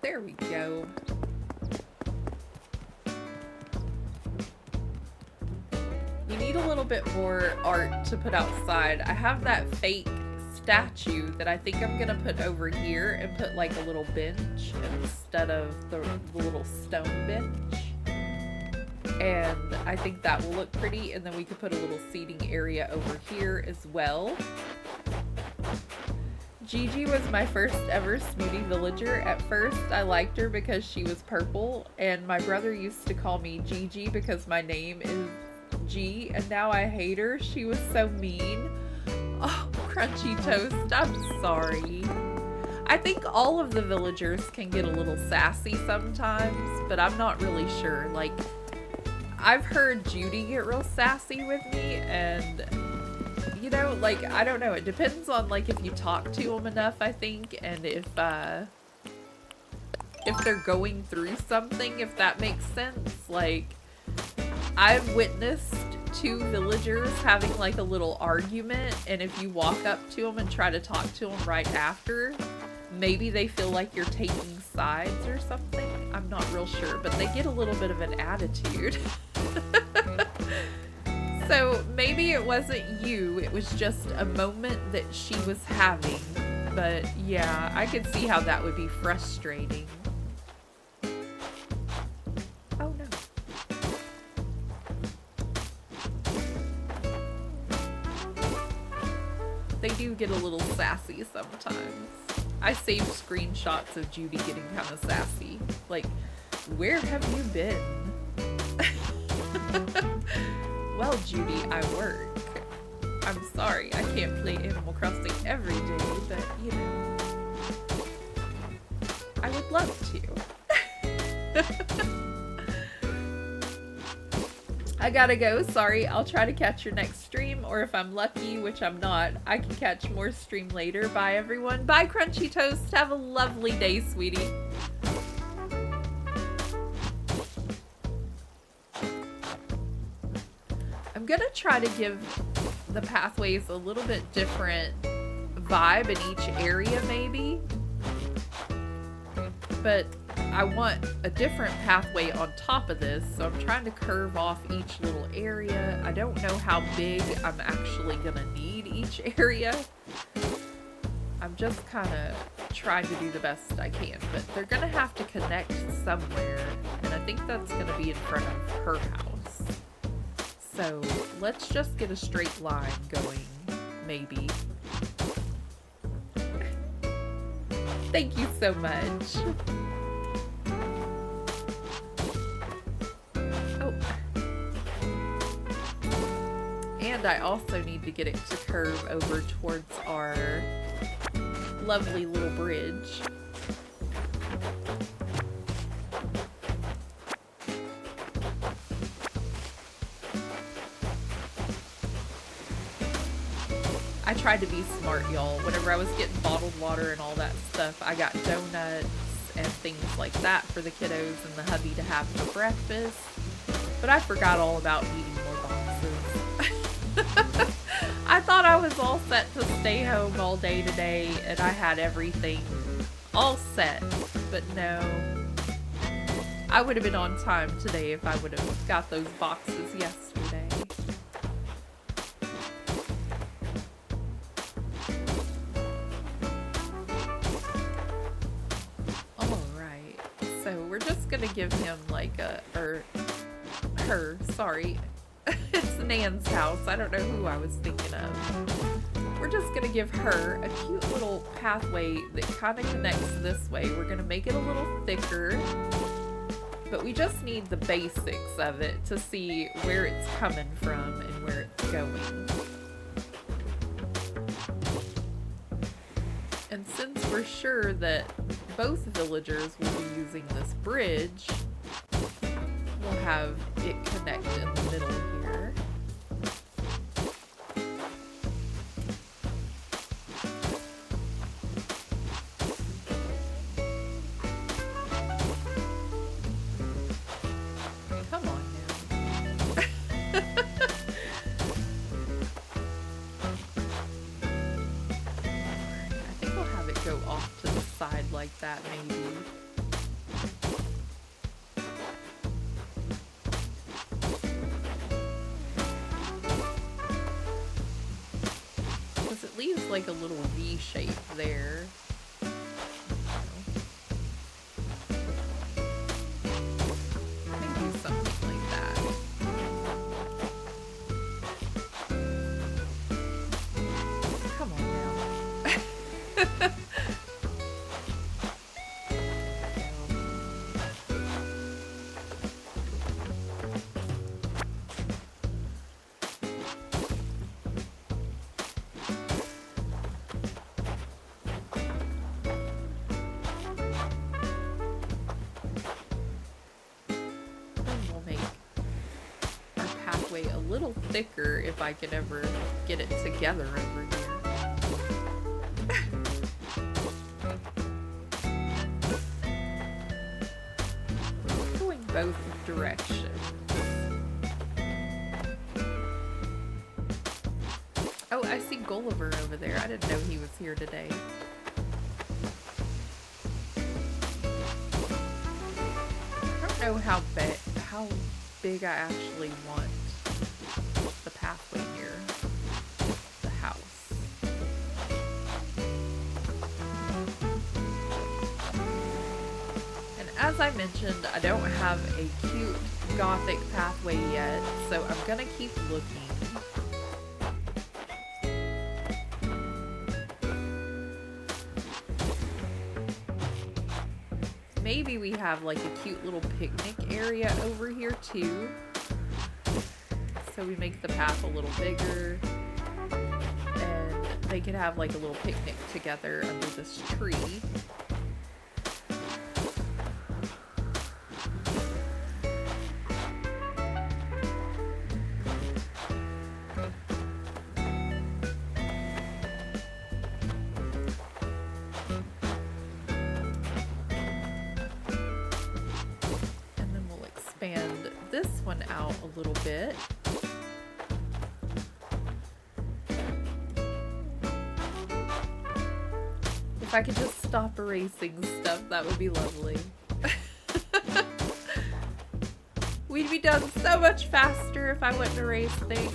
There we go. We need a little bit more art to put outside. I have that fake statue that I think I'm gonna put over here and put like a little bench instead of the little stone bench. And I think that will look pretty, and then we could put a little seating area over here as well. Gigi was my first ever Smoothie Villager. At first, I liked her because she was purple, and my brother used to call me Gigi because my name is G, and now I hate her. She was so mean. Oh, Crunchy Toast, I'm sorry. I think all of the villagers can get a little sassy sometimes, but I'm not really sure. Like, I've heard Judy get real sassy with me, and you know, like, I don't know. It depends on, like, if you talk to them enough, I think, and if they're going through something, if that makes sense. Like, I've witnessed two villagers having, like, a little argument, and if you walk up to them and try to talk to them right after, maybe they feel like you're taking sides or something. I'm not real sure, but they get a little bit of an attitude. So maybe it wasn't you, it was just a moment that she was having. But yeah, I could see how that would be frustrating. Oh no. They do get a little sassy sometimes. I saved screenshots of Judy getting kind of sassy. Like, where have you been? Well, Judy, I work. I'm sorry, I can't play Animal Crossing every day, but, you know, I would love to. I gotta go, sorry. I'll try to catch your next stream, or if I'm lucky, which I'm not, I can catch more stream later. Bye, everyone. Bye, Crunchy Toast. Have a lovely day, sweetie. I'm gonna try to give the pathways a little bit different vibe in each area, maybe. But I want a different pathway on top of this, so I'm trying to curve off each little area. I don't know how big I'm actually gonna need each area. I'm just kind of trying to do the best I can, but they're gonna have to connect somewhere, and I think that's gonna be in front of her house. So let's just get a straight line going, maybe. Thank you so much. Oh. And I also need to get it to curve over towards our lovely little bridge. I tried to be smart, y'all. Whenever I was getting bottled water and all that stuff, I got donuts and things like that for the kiddos and the hubby to have for breakfast. But I forgot all about eating more boxes. I thought I was all set to stay home all day today, and I had everything all set. But no. I would have been on time today if I would have got those boxes yesterday. Gonna give him like a, or her, sorry. It's Nan's house. I don't know who I was thinking of. We're just gonna give her a cute little pathway that kind of connects this way. We're gonna make it a little thicker, but we just need the basics of it to see where it's coming from and where it's going. And since we're sure that both villagers will be using this bridge, we'll have it connect in the middle here. Come on now. I think we'll have it go off to the side like that, maybe. Because it leaves like a little V shape there. Maybe something like that. Come on now. A little thicker if I can ever get it together over here. Going both directions. Oh, I see Gulliver over there. I didn't know he was here today. I don't know how big I actually want the pathway here, the house. And as I mentioned, I don't have a cute gothic pathway yet, so I'm gonna keep looking. Maybe we have like a cute little picnic area over here too. So we make the path a little bigger and they could have like a little picnic together under this tree. And then we'll expand this one out a little bit. If I could just stop erasing stuff, that would be lovely. We'd be done so much faster if I wouldn't erase things.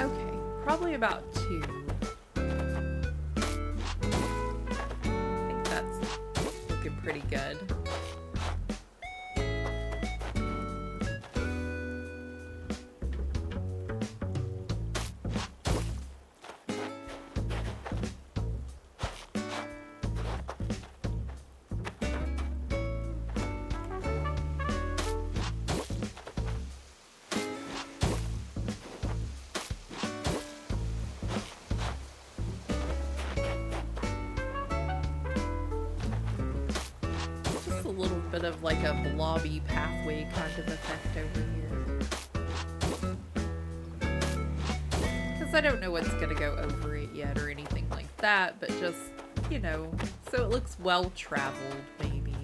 Okay, probably about 2. I think that's looking pretty good. Of like a blobby pathway kind of effect over here. Because I don't know what's going to go over it yet or anything like that, but just, you know, so it looks well traveled maybe.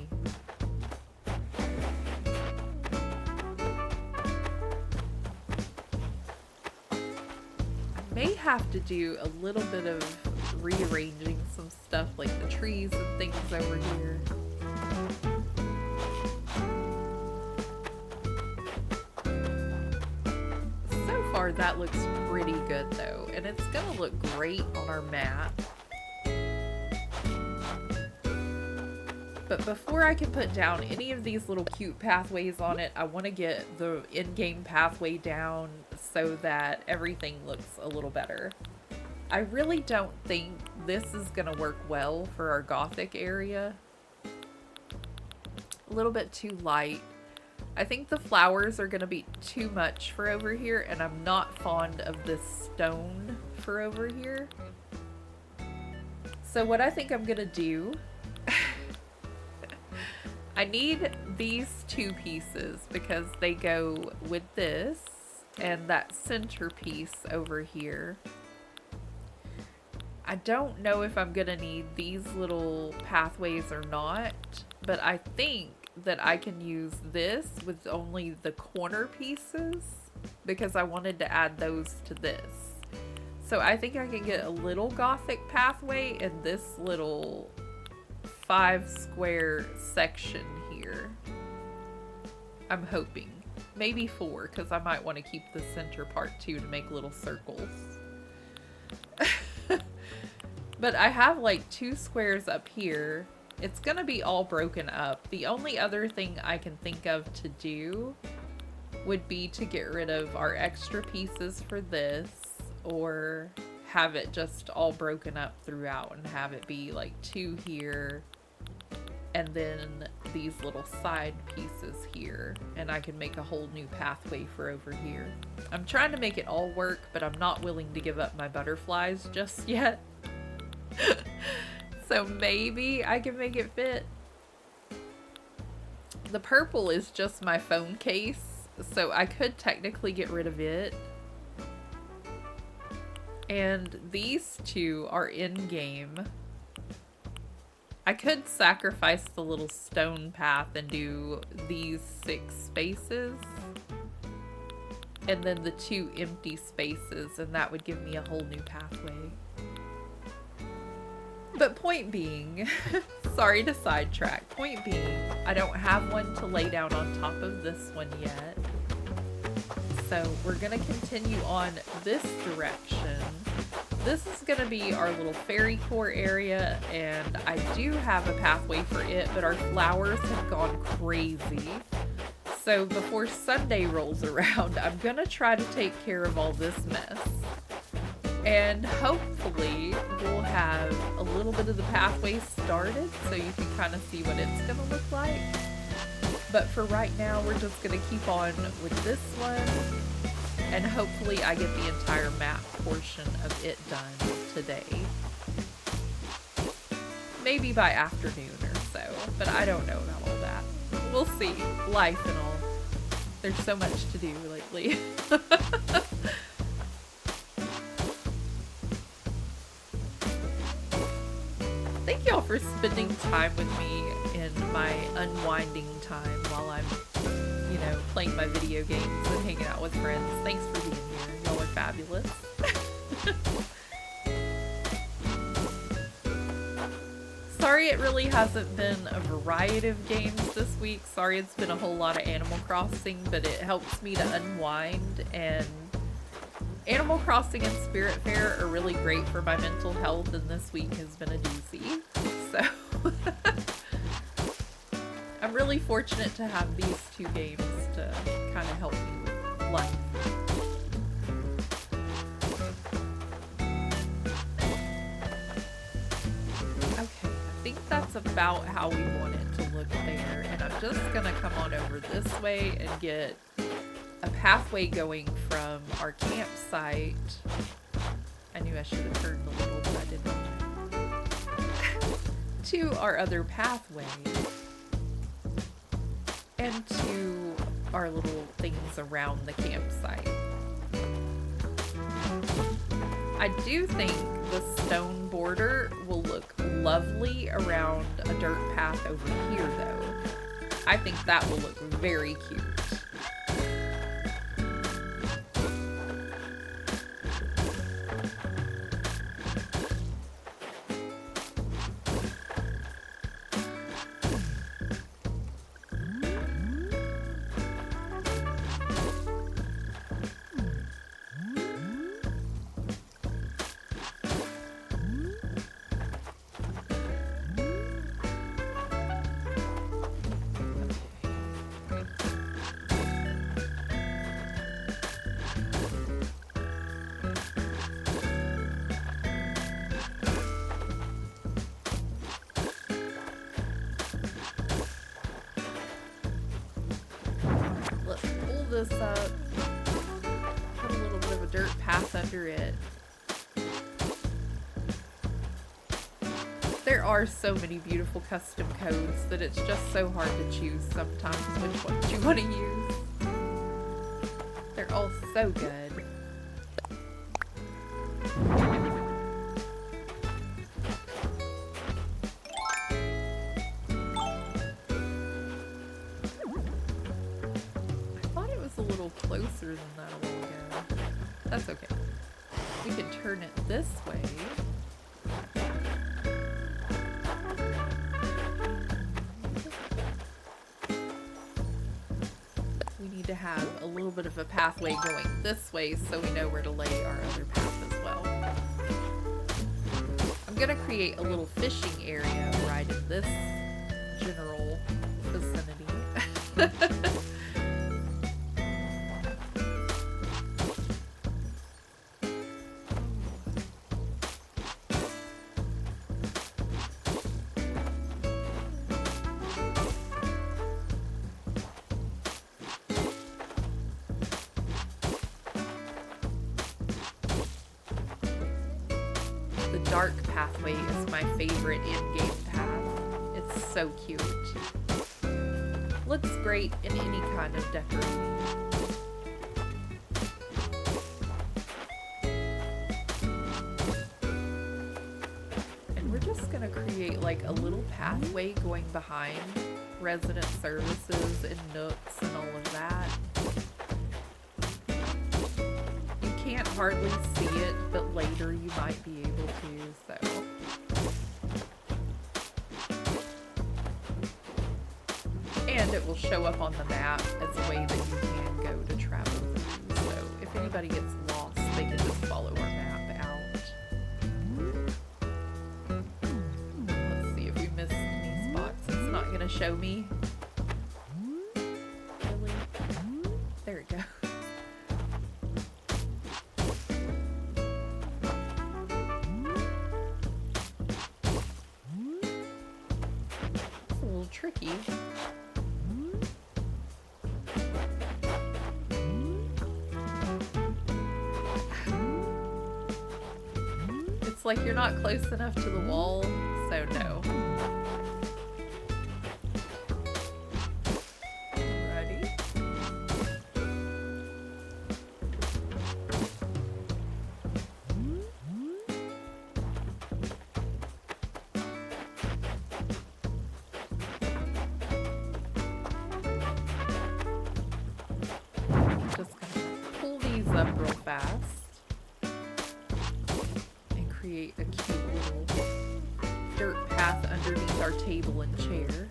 I may have to do a little bit of rearranging some stuff like the trees and things over here. That looks pretty good though, and it's gonna look great on our map. But before I can put down any of these little cute pathways on it, I want to get the in-game pathway down so that everything looks a little better. I really don't think this is gonna work well for our gothic area. A little bit too light. I think the flowers are going to be too much for over here, and I'm not fond of this stone for over here. So what I think I'm gonna do, I need these two pieces because they go with this and that centerpiece over here. I don't know if I'm gonna need these little pathways or not, but I think that I can use this with only the corner pieces because I wanted to add those to this. So I think I can get a little Gothic pathway in this little 5 square section here. I'm hoping. Maybe 4, because I might want to keep the center part too to make little circles. But I have like 2 squares up here. It's gonna be all broken up. The only other thing I can think of to do would be to get rid of our extra pieces for this, or have it just all broken up throughout and have it be like 2 here and then these little side pieces here, and I can make a whole new pathway for over here. I'm trying to make it all work, but I'm not willing to give up my butterflies just yet. So maybe I can make it fit. The purple is just my phone case, so I could technically get rid of it. And these 2 are in game. I could sacrifice the little stone path and do these 6 spaces. And then the 2 empty spaces, and that would give me a whole new pathway. But point being, sorry to sidetrack, point being, I don't have one to lay down on top of this one yet. So we're gonna continue on this direction. This is gonna be our little fairy core area, and I do have a pathway for it, but our flowers have gone crazy. So before Sunday rolls around, I'm gonna try to take care of all this mess. And hopefully we'll have a little bit of the pathway started so you can kind of see what it's gonna look like. But for right now, we're just gonna keep on with this one, and hopefully I get the entire map portion of it done today. Maybe by afternoon or so, but I don't know about all that. We'll see. Life and all. There's so much to do lately. Thank y'all for spending time with me in my unwinding time while I'm, you know, playing my video games and hanging out with friends. Thanks for being here. Y'all are fabulous. Sorry it really hasn't been a variety of games this week. Sorry it's been a whole lot of Animal Crossing, but it helps me to unwind, and Animal Crossing and Spirit Fair are really great for my mental health, and this week has been a doozy. So I'm really fortunate to have these 2 games to kind of help me with life. Okay, I think that's about how we want it to look there, and I'm just gonna come on over this way and get a pathway going from our campsite. I knew I should have turned a little, but I didn't. To our other pathway. And to our little things around the campsite. I do think the stone border will look lovely around a dirt path over here, though. I think that will look very cute. This up, put a little bit of a dirt path under it. There are so many beautiful custom codes that it's just so hard to choose sometimes which ones you want to use. They're all so good. I thought it was a little closer than that a while ago. That's okay. We can turn it this way. To have a little bit of a pathway going this way so we know where to lay our other path as well. I'm going to create a little fishing area right in this general vicinity. Dark pathway is my favorite in-game path. It's so cute. Looks great in any kind of decorating. And we're just gonna create like a little pathway going behind resident services and nooks and all of that. Can't hardly see it, but later you might be able to, so. And it will show up on the map as a way that you can go to travel through, so if anybody gets lost, they can just follow our map out. Let's see if we missed any spots. It's not gonna show me. Really? There it goes. Tricky. It's like you're not close enough to the wall, so no. Alrighty. Up real fast and create a cute little dirt path underneath our table and chair.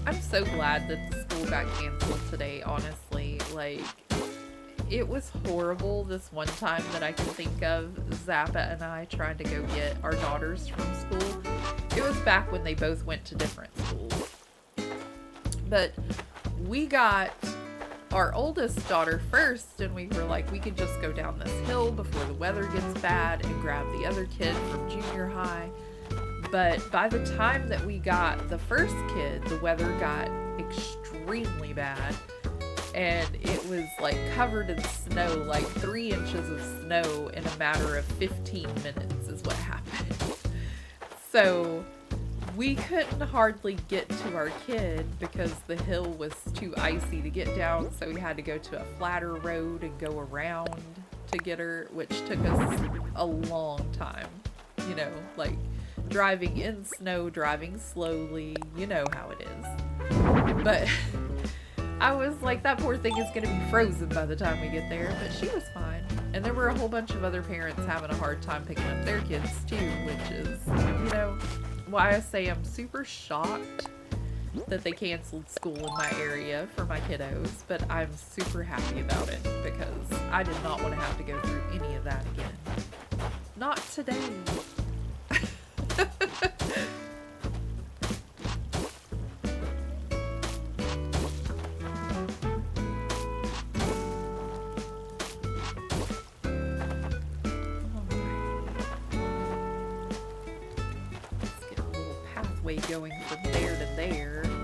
I'm so glad that the school got canceled today, honestly. Like, it was horrible this one time that I can think of. Zappa and I tried to go get our daughters from school. It was back when they both went to different schools. But we got our oldest daughter first, and we were like, we could just go down this hill before the weather gets bad and grab the other kid from junior high. But by the time that we got the first kid, the weather got extremely bad. And it was like covered in snow, like 3 inches of snow in a matter of 15 minutes is what happened. So we couldn't hardly get to our kid because the hill was too icy to get down. So we had to go to a flatter road and go around to get her, which took us a long time. You know, like driving in snow, driving slowly, you know how it is. But I was like, that poor thing is going to be frozen by the time we get there, but she was fine. And there were a whole bunch of other parents having a hard time picking up their kids too, which is, you know, why I say I'm super shocked that they canceled school in my area for my kiddos, but I'm super happy about it because I did not want to have to go through any of that again. Not today. Going from there to there. And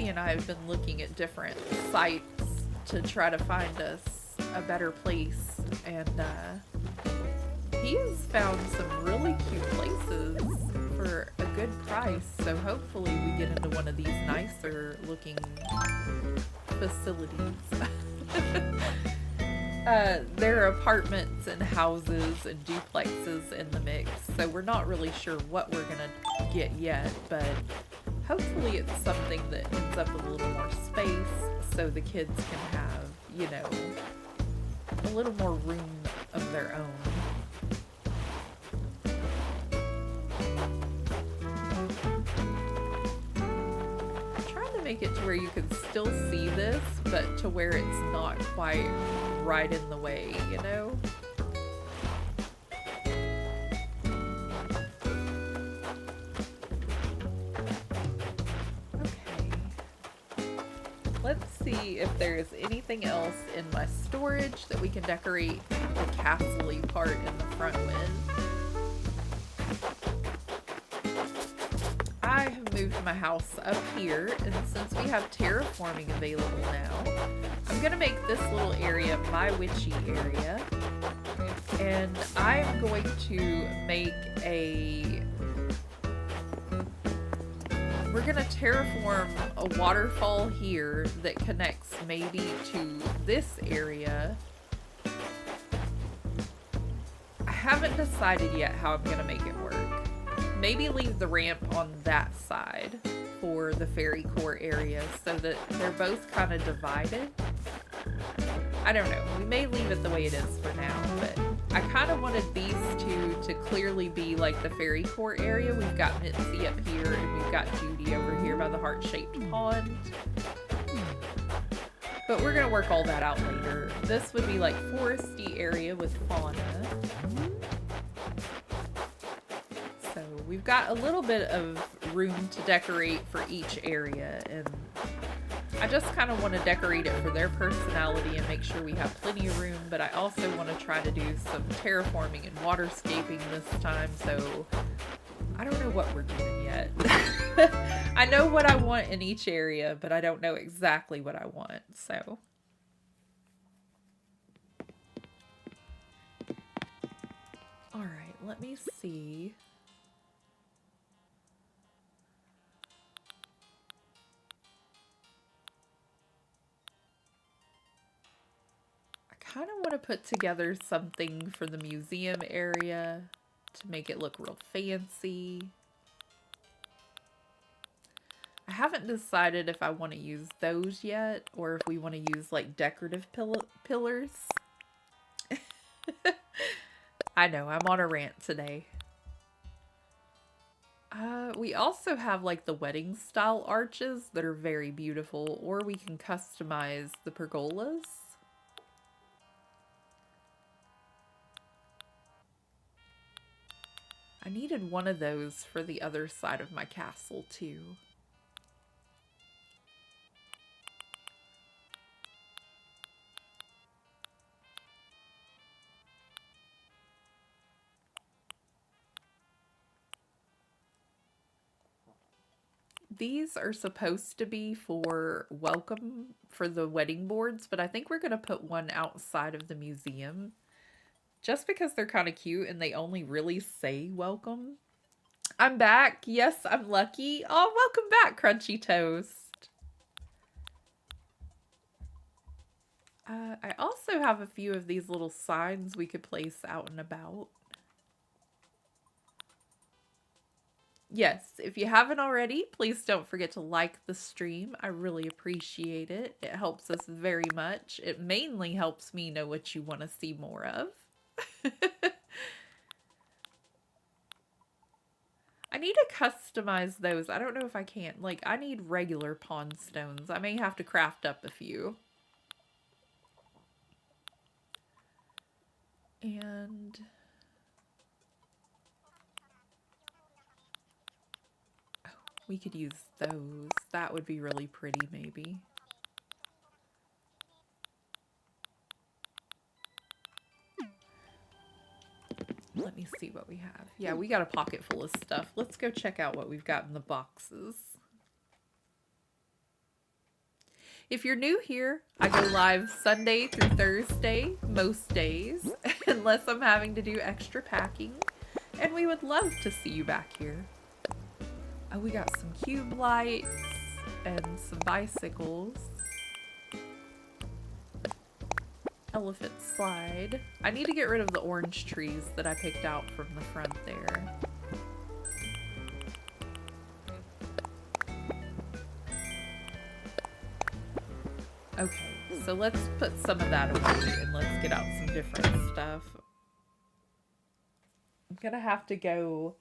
Toby and I have been looking at different sites to try to find us a better place, and he has found some really cute places for a good price, so hopefully we get into one of these nicer looking facilities. There are apartments and houses and duplexes in the mix, so we're not really sure what we're gonna get yet, but hopefully it's something that ends up with a little more space so the kids can have, you know, a little more room of their own. Make it to where you can still see this, but to where it's not quite right in the way, you know? Okay. Let's see if there's anything else in my storage that we can decorate the castle-y part in the front with. I have moved my house up here, and since we have terraforming available now, I'm going to make this little area my witchy area, and I'm going to make we're going to terraform a waterfall here that connects maybe to this area. I haven't decided yet how I'm going to make it work. Maybe leave the ramp on that side for the fairy core area so that they're both kind of divided. I don't know. We may leave it the way it is for now, but I kind of wanted these two to clearly be like the fairy core area. We've got Mitzi up here, and we've got Judy over here by the heart-shaped pond. But we're going to work all that out later. This would be like foresty area with fauna. So we've got a little bit of room to decorate for each area, and I just kind of want to decorate it for their personality and make sure we have plenty of room, but I also want to try to do some terraforming and waterscaping this time, so I don't know what we're doing yet. I know what I want in each area, but I don't know exactly what I want, so. All right, let me see. I kind of want to put together something for the museum area to make it look real fancy. I haven't decided if I want to use those yet or if we want to use like decorative pillars. I know, I'm on a rant today. We also have like the wedding style arches that are very beautiful, or we can customize the pergolas. I needed one of those for the other side of my castle too. These are supposed to be for welcome for the wedding boards, but I think we're going to put one outside of the museum just because they're kind of cute and they only really say welcome. I'm back. Yes, I'm lucky. Oh, welcome back, Crunchy Toast. I also have a few of these little signs we could place out and about. Yes, if you haven't already, please don't forget to like the stream. I really appreciate it. It helps us very much. It mainly helps me know what you want to see more of. I need to customize those. I don't know if I can. Like, I need regular pond stones. I may have to craft up a few. And we could use those. That would be really pretty, maybe. Let me see what we have. Yeah, we got a pocket full of stuff. Let's go check out what we've got in the boxes. If you're new here, I go live Sunday through Thursday, most days, unless I'm having to do extra packing. And we would love to see you back here. Oh, we got some cube lights and some bicycles. Elephant slide. I need to get rid of the orange trees that I picked out from the front there. Okay, so let's put some of that away and let's get out some different stuff. I'm gonna have to go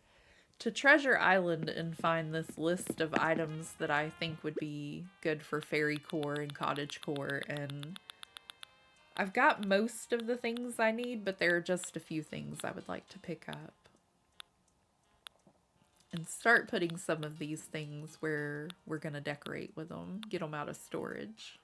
to Treasure Island and find this list of items that I think would be good for fairy core and cottage core, and I've got most of the things I need, but there are just a few things I would like to pick up. And start putting some of these things where we're gonna decorate with them, get them out of storage.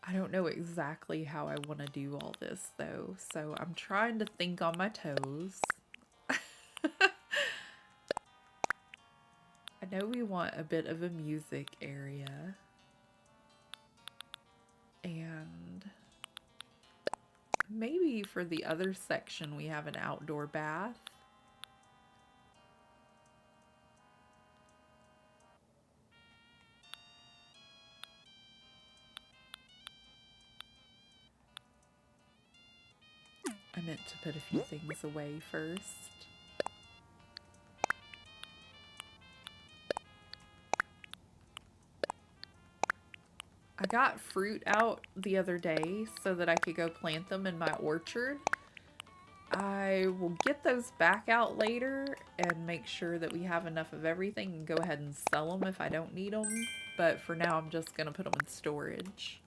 I don't know exactly how I want to do all this though, so I'm trying to think on my toes. I know we want a bit of a music area. And maybe for the other section we have an outdoor bath. I meant to put a few things away first. I got fruit out the other day so that I could go plant them in my orchard. I will get those back out later and make sure that we have enough of everything and go ahead and sell them if I don't need them. But for now, I'm just going to put them in storage.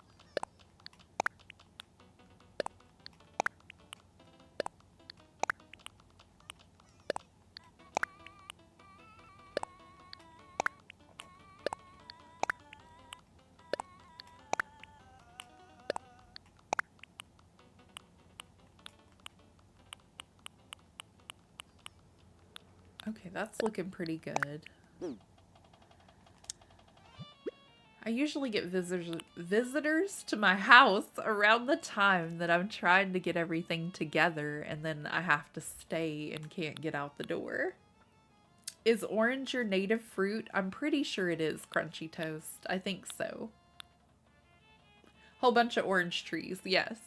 Okay, that's looking pretty good. I usually get visitors to my house around the time that I'm trying to get everything together, and then I have to stay and can't get out the door. Is orange your native fruit? I'm pretty sure it is, Crunchy Toast. I think so. Whole bunch of orange trees, yes.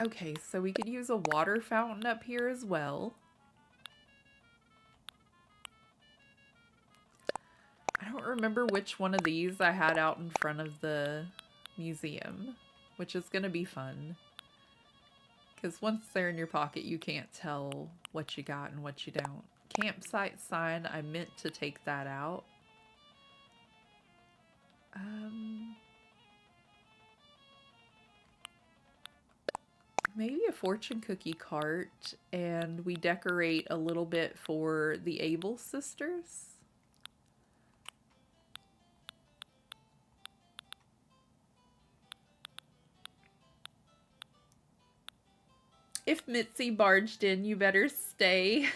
Okay, so we could use a water fountain up here as well. I don't remember which one of these I had out in front of the museum, which is going to be fun. Because once they're in your pocket, you can't tell what you got and what you don't. Campsite sign, I meant to take that out. Maybe a fortune cookie cart, and we decorate a little bit for the Able sisters. If Mitzi barged in, you better stay.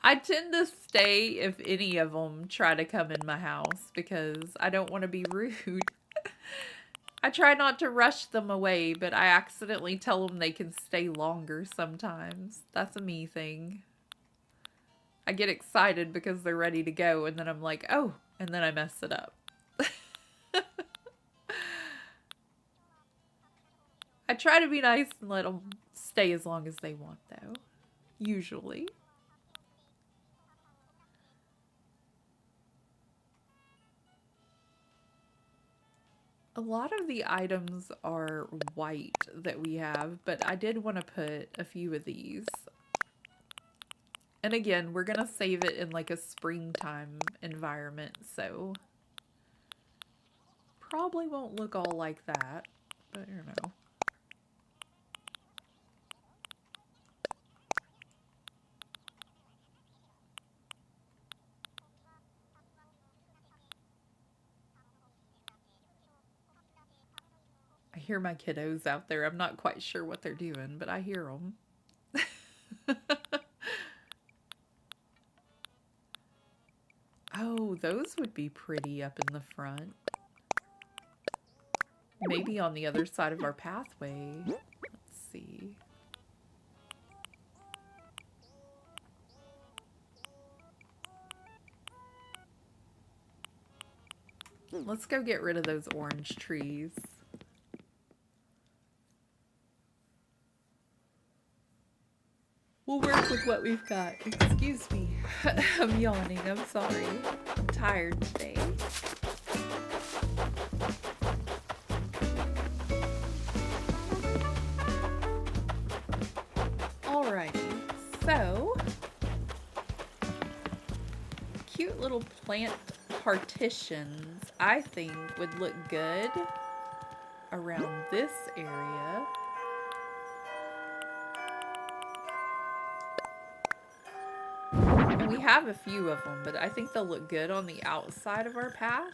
I tend to stay if any of them try to come in my house because I don't want to be rude. I try not to rush them away, but I accidentally tell them they can stay longer sometimes. That's a me thing. I get excited because they're ready to go, and then I'm like, oh, and then I mess it up. I try to be nice and let them stay as long as they want, though. Usually. A lot of the items are white that we have, but I did want to put a few of these. And again, we're going to save it in like a springtime environment, so probably won't look all like that, but I don't know. hear my kiddos out there. I'm not quite sure what they're doing, but I hear them. Oh, those would be pretty up in the front. Maybe on the other side of our pathway. Let's see. Let's go get rid of those orange trees. We'll work with what we've got. Excuse me. I'm yawning. I'm sorry. I'm tired today. Alrighty. So, cute little plant partitions, I think, would look good around this area. And we have a few of them, but I think they'll look good on the outside of our path.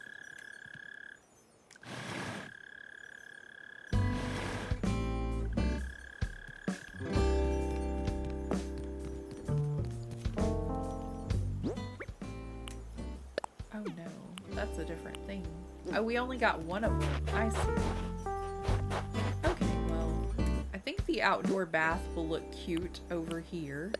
Oh no, that's a different thing. Oh, we only got one of them. I see. Okay, well, I think the outdoor bath will look cute over here.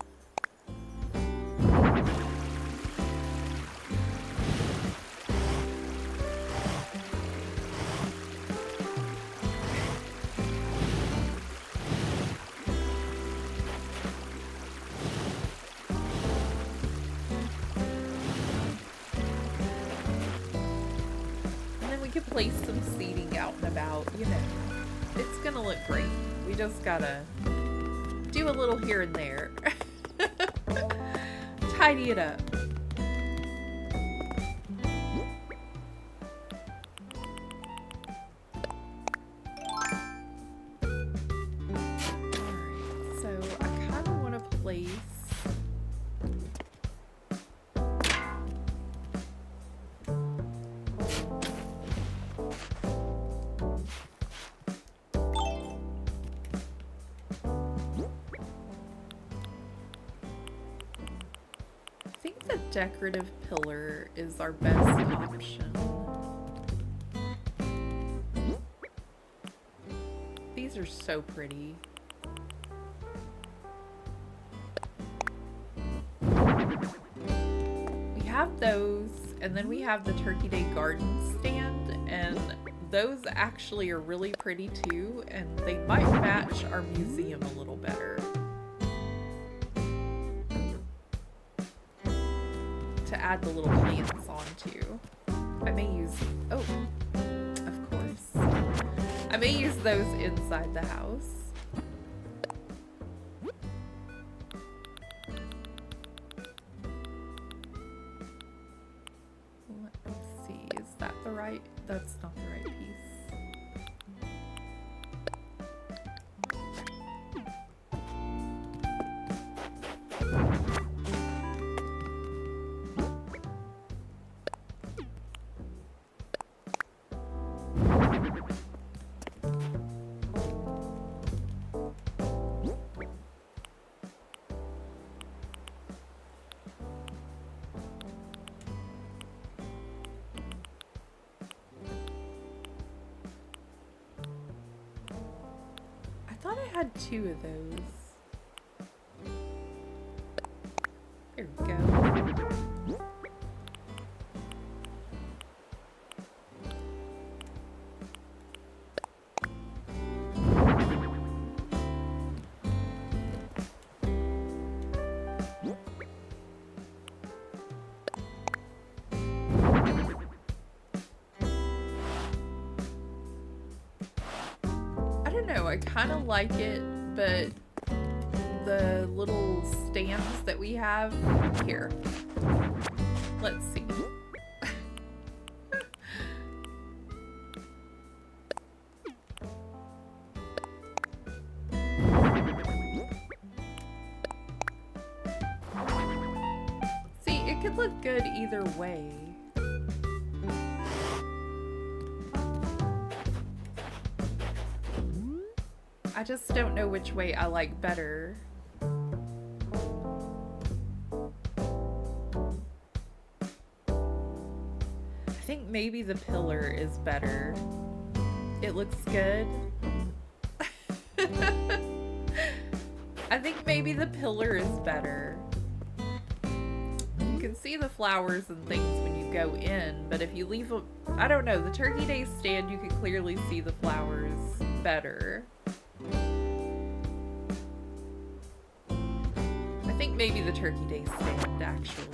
Place some seating out and about, you know. It's gonna look great. We just gotta do a little here and there. Tidy it up. Alright, so I kind of want to place decorative pillar is our best option. These are so pretty. We have those, and then we have the Turkey Day garden stand, and those actually are really pretty too, and they might match our museum a little better. To add the little plants onto. I may use, oh, of course. I may use those inside the house. Let me see, is that the right, that's not the right piece. I thought I had two of those. There we go. I kind of like it, but the little stands that we have here, let's see. See, it could look good either way. I just don't know which way I like better. I think maybe the pillar is better. It looks good. I think maybe the pillar is better. You can see the flowers and things when you go in, but if you leave a, I don't know, the Turkey Day stand, you can clearly see the flowers better. I think maybe the Turkey Day stand, actually.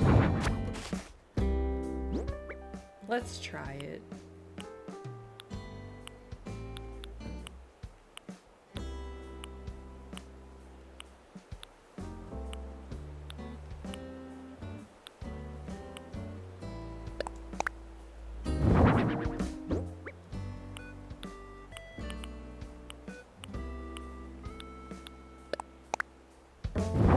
Let's try it.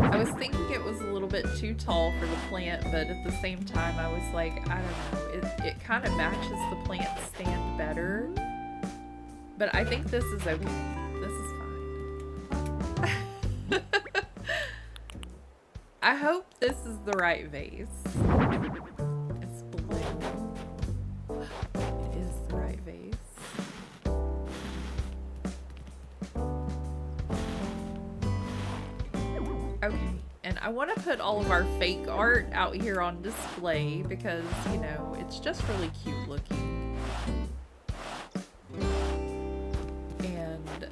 I was thinking it was a little bit too tall for the plant, but at the same time I was like, I don't know, it kind of matches the plant stand better. But I think this is okay. This is fine. I hope this is the right vase. It's blue. It is the right vase. Okay, and I want to put all of our fake art out here on display because, you know, it's just really cute looking. And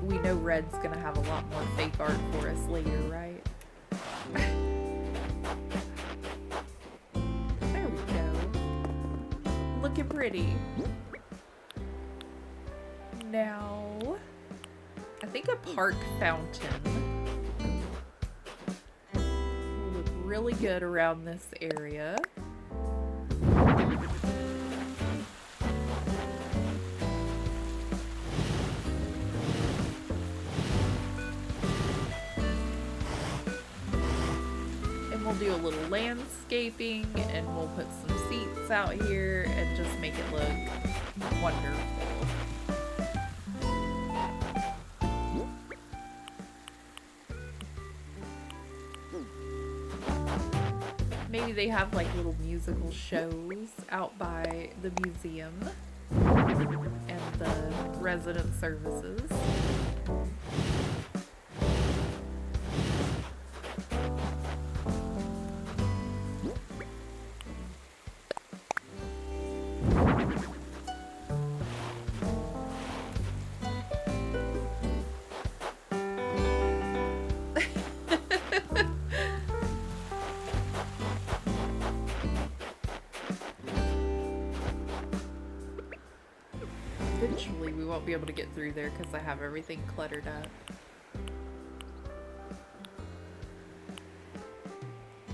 we know Red's gonna have a lot more fake art for us later, right? There we go. Looking pretty. Now, I think a park fountain really good around this area. And we'll do a little landscaping and we'll put some seats out here and just make it look wonderful. Maybe they have like little musical shows out by the museum and the resident services. Eventually we won't be able to get through there because I have everything cluttered up.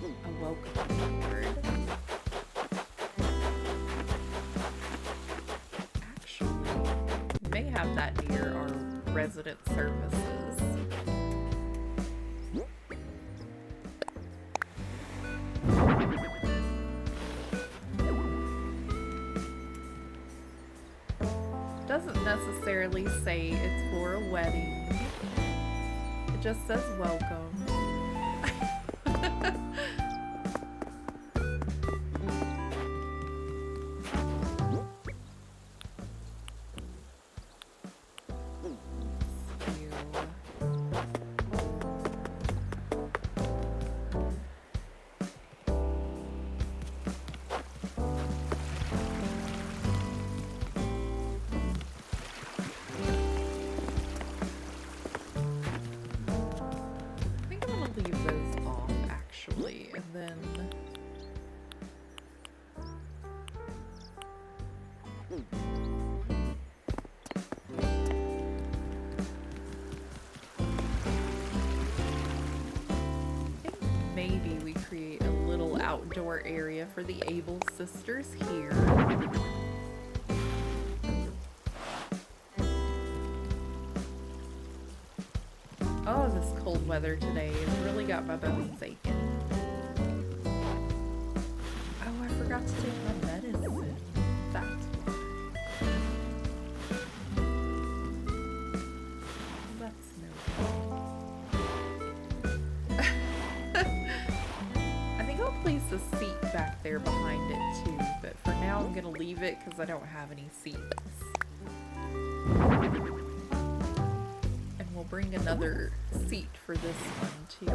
A welcome board. Actually, we may have that near our resident services. Doesn't necessarily say it's for a wedding. It just says welcome. Maybe we create a little outdoor area for the Able sisters here. Oh, this cold weather today has really got my bones aching. Oh, I forgot to take my medicine. That's why. place a seat back there behind it too, but for now I'm gonna leave it because I don't have any seats. And we'll bring another seat for this one too.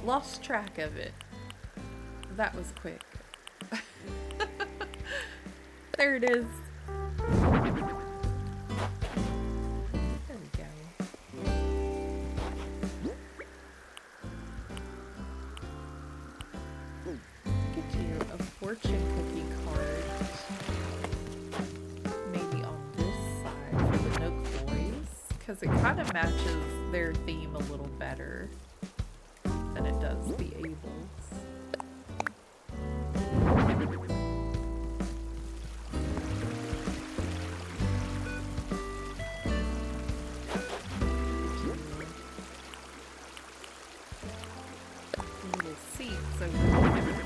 Lost track of it. That was quick. There it is. There we go. Get you a fortune cookie card. Maybe on this side for the Nook boys, because it kind of matches their theme a little better than it does the Abels. Little seats over there.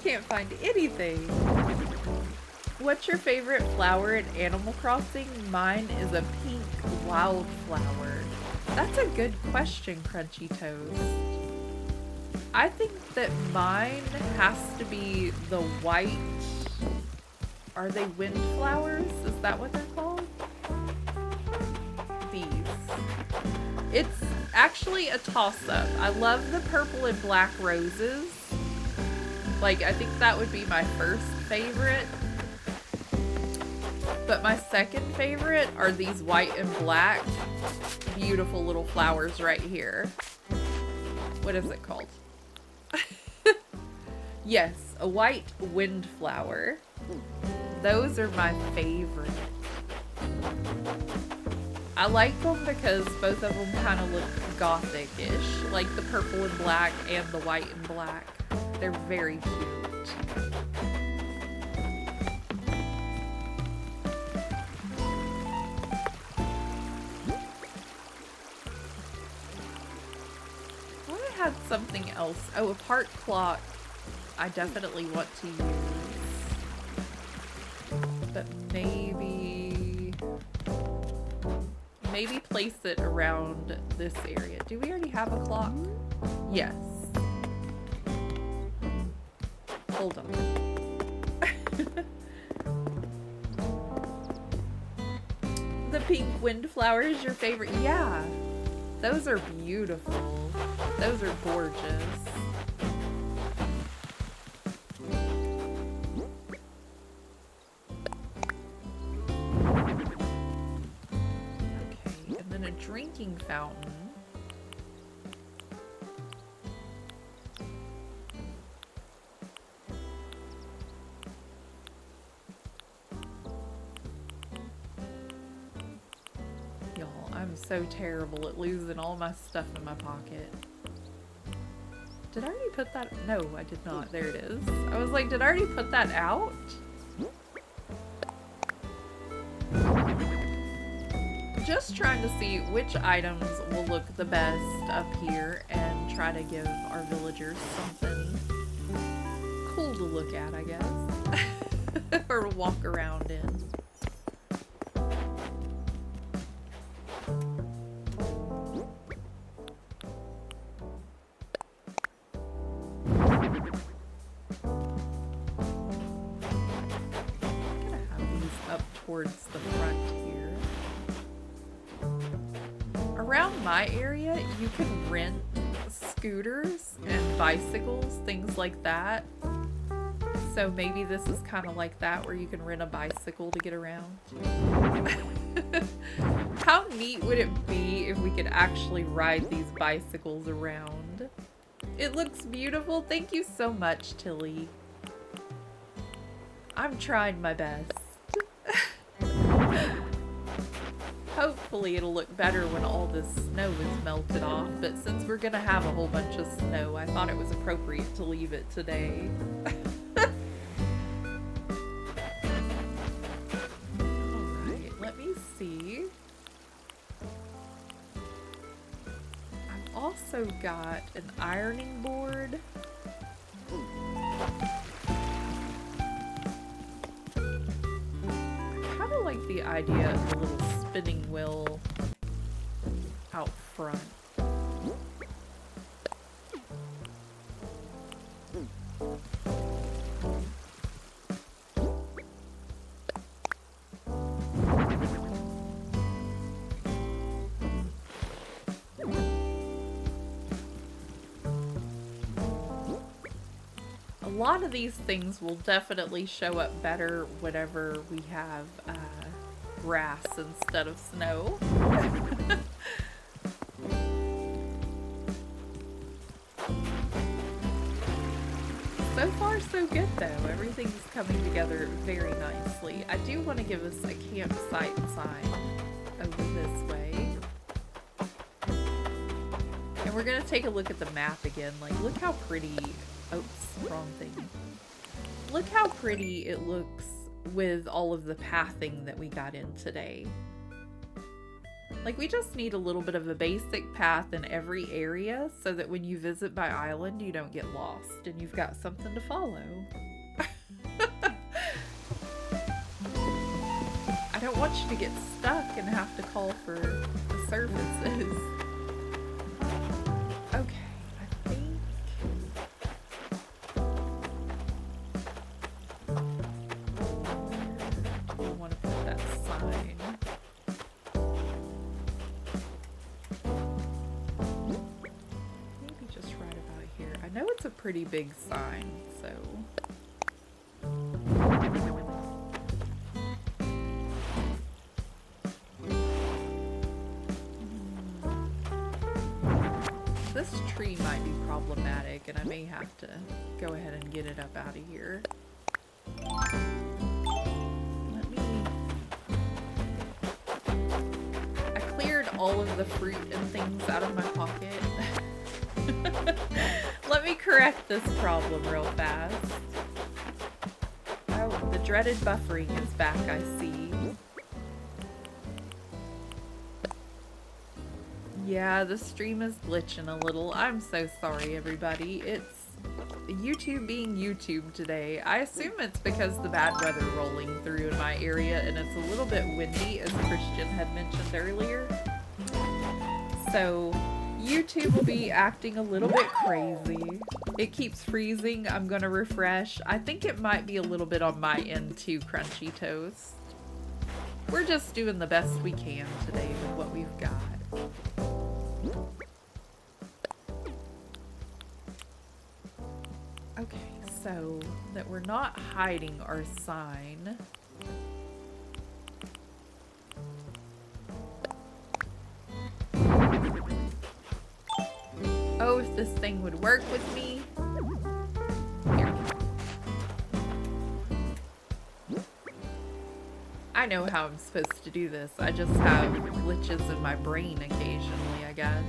Can't find anything. What's your favorite flower in Animal Crossing? Mine is a pink wildflower. That's a good question, Crunchy Toast. I think that mine has to be the white. Are they windflowers? Is that what they're called? These. It's actually a toss-up. I love the purple and black roses. Like, I think that would be my first favorite. But my second favorite are these white and black beautiful little flowers right here. What is it called? Yes, a white windflower. Those are my favorite. I like them because both of them kind of look gothic-ish. Like the purple and black and the white and black. They're very cute. I had something else. Oh, a part clock I definitely want to use. But maybe place it around this area. Do we already have a clock? Yes. Hold on. The pink windflower is your favorite? Yeah. Those are beautiful. Those are gorgeous. Okay, and then a drinking fountain. I'm so terrible at losing all my stuff in my pocket. Did I already put that? No, I did not. There it is. I was like, did I already put that out? Just trying to see which items will look the best up here and try to give our villagers something cool to look at, I guess. Or walk around in. Towards the front here. Around my area, you can rent scooters and bicycles, things like that. So maybe this is kind of like that, where you can rent a bicycle to get around. How neat would it be if we could actually ride these bicycles around? It looks beautiful. Thank you so much, Tilly. I'm trying my best. hopefully it'll look better when all this snow is melted off, but since we're gonna have a whole bunch of snow, I thought it was appropriate to leave it today. Alright, let me see. I've also got an ironing board. Like the idea of the little spinning wheel out front. A lot of these things will definitely show up better whenever we have grass instead of snow. So far so good though. Everything's coming together very nicely. I do want to give us a campsite sign over this way. And we're gonna take a look at the map again. Like, look how pretty, oops, wrong thing. Look how pretty it looks with all of the pathing that we got in today. Like, we just need a little bit of a basic path in every area so that when you visit by island, you don't get lost and you've got something to follow. I don't want you to get stuck and have to call for the services. Okay. It's a pretty big sign, so this tree might be problematic and I may have to go ahead and get it up out of here. I cleared all of the fruit and things out of my pocket. Let me correct this problem real fast. Oh, the dreaded buffering is back, I see. Yeah, the stream is glitching a little. I'm so sorry, everybody. It's YouTube being YouTube today. I assume it's because the bad weather rolling through in my area and it's a little bit windy, as Christian had mentioned earlier. So YouTube will be acting a little bit crazy. It keeps freezing. I'm gonna refresh. I think it might be a little bit on my end too, Crunchy Toast. We're just doing the best we can today with what we've got. Okay, so that we're not hiding our sign. Oh, if this thing would work with me. Here. I know how I'm supposed to do this. I just have glitches in my brain occasionally, I guess.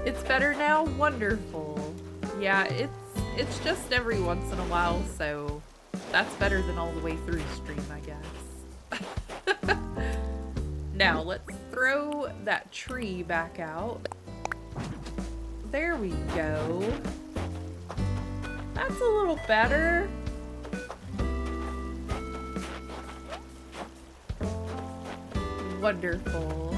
It's better now? Wonderful. Yeah, it's just every once in a while, so that's better than all the way through stream, I guess. Now, let's throw that tree back out. There we go. That's a little better. Wonderful.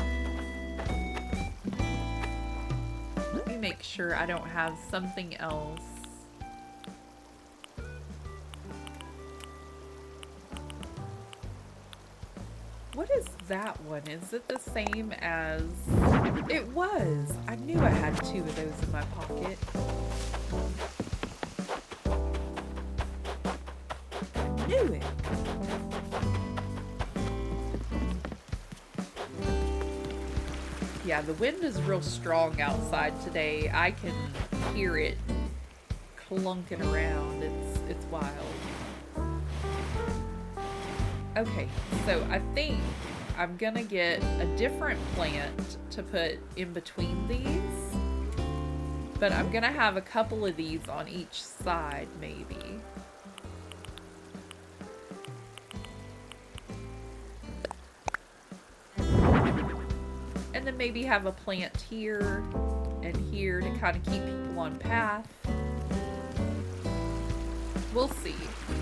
Let me make sure I don't have something else. What is that one? Is it the same as... It was! I knew I had two of those in my pocket. I knew it! Yeah, the wind is real strong outside today. I can hear it clunking around. It's wild. Okay, so I think I'm gonna get a different plant to put in between these. But I'm gonna have a couple of these on each side, maybe. And then maybe have a plant here and here to kind of keep people on path. We'll see.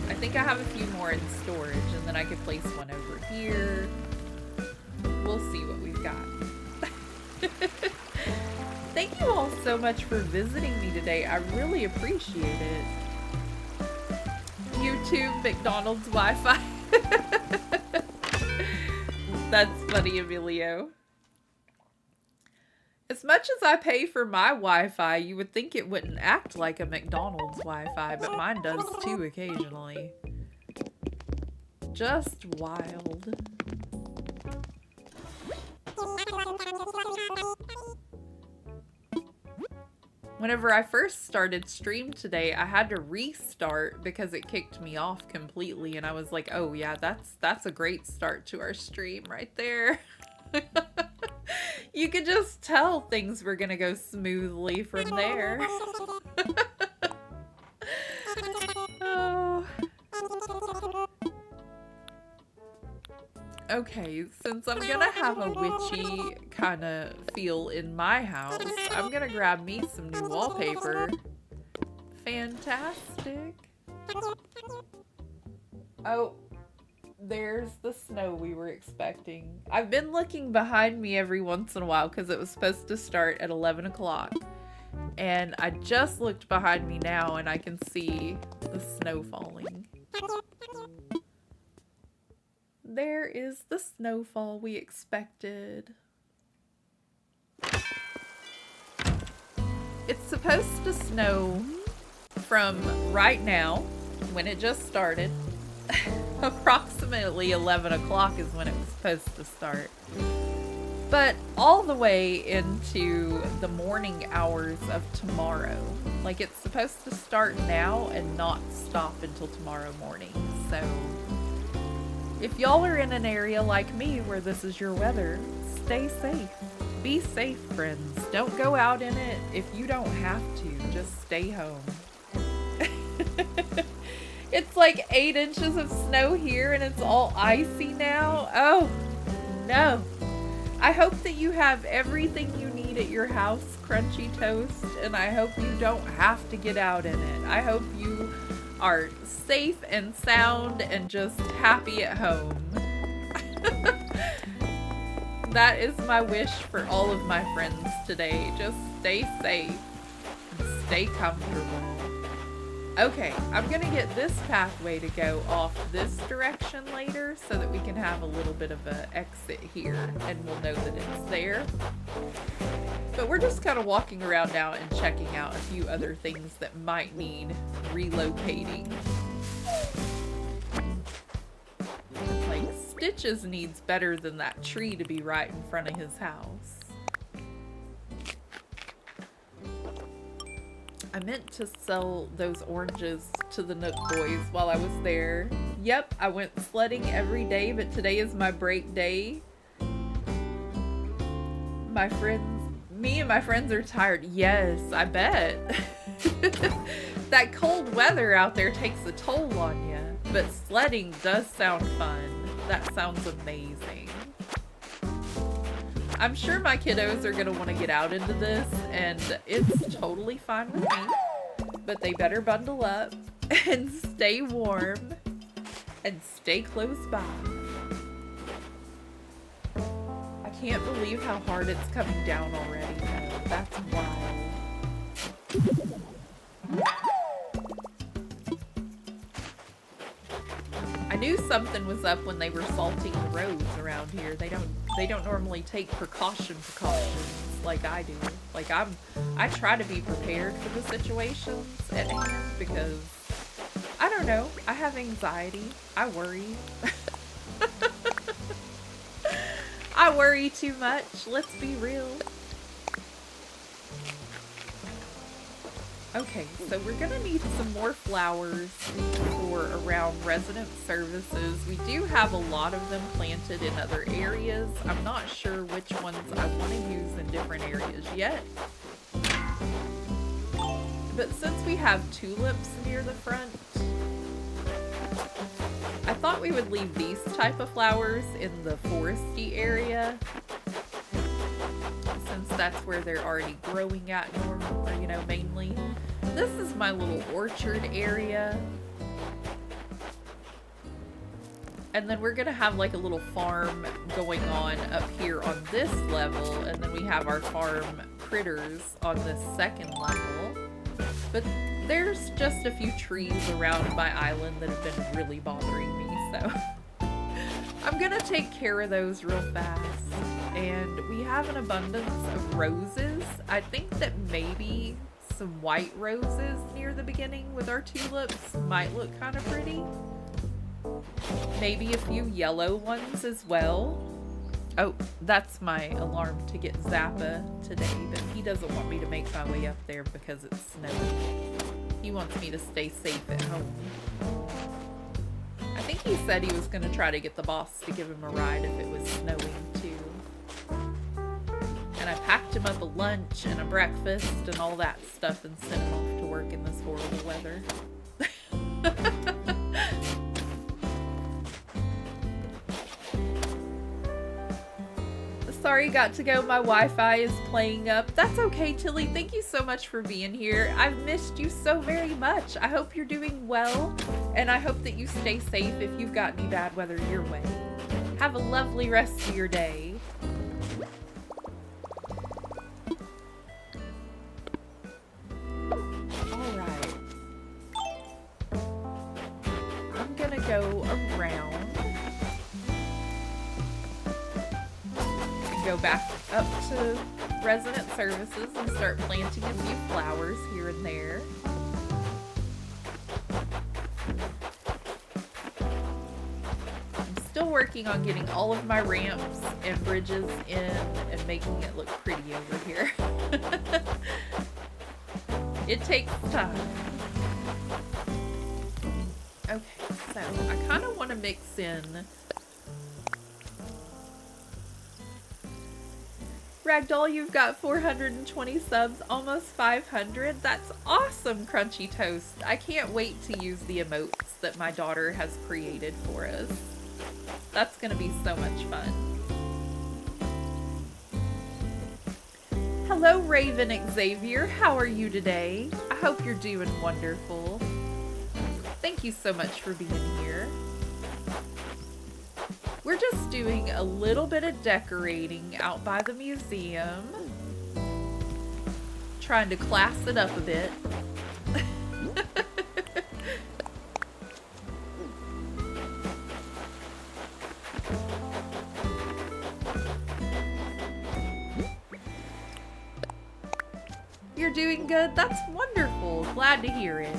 I think I have a few more in storage, and then I could place one over here. We'll see what we've got. Thank you all so much for visiting me today. I really appreciate it. YouTube, McDonald's Wi-Fi. That's funny, Emilio. As much as I pay for my Wi-Fi, you would think it wouldn't act like a McDonald's Wi-Fi, but mine does too occasionally. Just wild. Whenever I first started stream today, I had to restart because it kicked me off completely, and I was like, oh yeah, that's a great start to our stream right there. You could just tell things were gonna go smoothly from there. Oh. Okay, since I'm gonna have a witchy kind of feel in my house, I'm gonna grab me some new wallpaper. Fantastic. Oh, there's the snow we were expecting. I've been looking behind me every once in a while because it was supposed to start at 11 o'clock. And I just looked behind me now and I can see the snow falling. There is the snowfall we expected. It's supposed to snow from right now, when it just started. Approximately 11 o'clock is when it was supposed to start. But all the way into the morning hours of tomorrow. Like, it's supposed to start now and not stop until tomorrow morning. So if y'all are in an area like me where this is your weather, stay safe. Be safe, friends. Don't go out in it if you don't have to. Just stay home. It's like 8 inches of snow here and it's all icy now. Oh, no. I hope that you have everything you need at your house, Crunchy Toast, and I hope you don't have to get out in it. I hope you are safe and sound and just happy at home. That is my wish for all of my friends today. Just stay safe and stay comfortable. Okay, I'm gonna get this pathway to go off this direction later so that we can have a little bit of an exit here and we'll know that it's there. But we're just kind of walking around now and checking out a few other things that might need relocating. Like, Stitches needs better than that tree to be right in front of his house. I meant to sell those oranges to the Nook boys while I was there. Yep, I went sledding every day, but today is my break day. Me and my friends are tired. Yes, I bet. That cold weather out there takes a toll on you, but sledding does sound fun. That sounds amazing. I'm sure my kiddos are going to want to get out into this, and it's totally fine with me. But they better bundle up and stay warm and stay close by. I can't believe how hard it's coming down already, though. That's wild. I knew something was up when they were salting the roads around here. They don't normally take precautions like I do. Like, I try to be prepared for the situations at hand because, I don't know, I have anxiety. I worry. I worry too much. Let's be real. Okay, so we're gonna need some more flowers for for around resident services. We do have a lot of them planted in other areas. I'm not sure which ones I want to use in different areas yet. But since we have tulips near the front, I thought we would leave these type of flowers in the foresty area, since that's where they're already growing at normal, or, you know, mainly. This is my little orchard area. And then we're gonna have like a little farm going on up here on this level, and then we have our farm critters on this second level. But there's just a few trees around my island that have been really bothering me, so I'm gonna take care of those real fast. And we have an abundance of roses. I think that maybe some white roses near the beginning with our tulips might look kind of pretty. Maybe a few yellow ones as well. Oh, that's my alarm to get Zappa today, but he doesn't want me to make my way up there because it's snowing. He wants me to stay safe at home. I think he said he was going to try to get the boss to give him a ride if it was snowing too. And I packed him up a lunch and a breakfast and all that stuff and sent him off to work in this horrible weather. Sorry, got to go. My Wi-Fi is playing up. That's okay, Tilly. Thank you so much for being here. I've missed you so very much. I hope you're doing well, and I hope that you stay safe if you've got any bad weather your way. Have a lovely rest of your day. Alright. I'm gonna go around. Go back up to resident services and start planting a few flowers here and there. I'm still working on getting all of my ramps and bridges in and making it look pretty over here. It takes time. Okay, so I kind of want to mix in Ragdoll, you've got 420 subs, almost 500. That's awesome, Crunchy Toast. I can't wait to use the emotes that my daughter has created for us. That's going to be so much fun. Hello, Raven Xavier. How are you today? I hope you're doing wonderful. Thank you so much for being here. We're just doing a little bit of decorating out by the museum. Trying to class it up a bit. You're doing good? That's wonderful. Glad to hear it.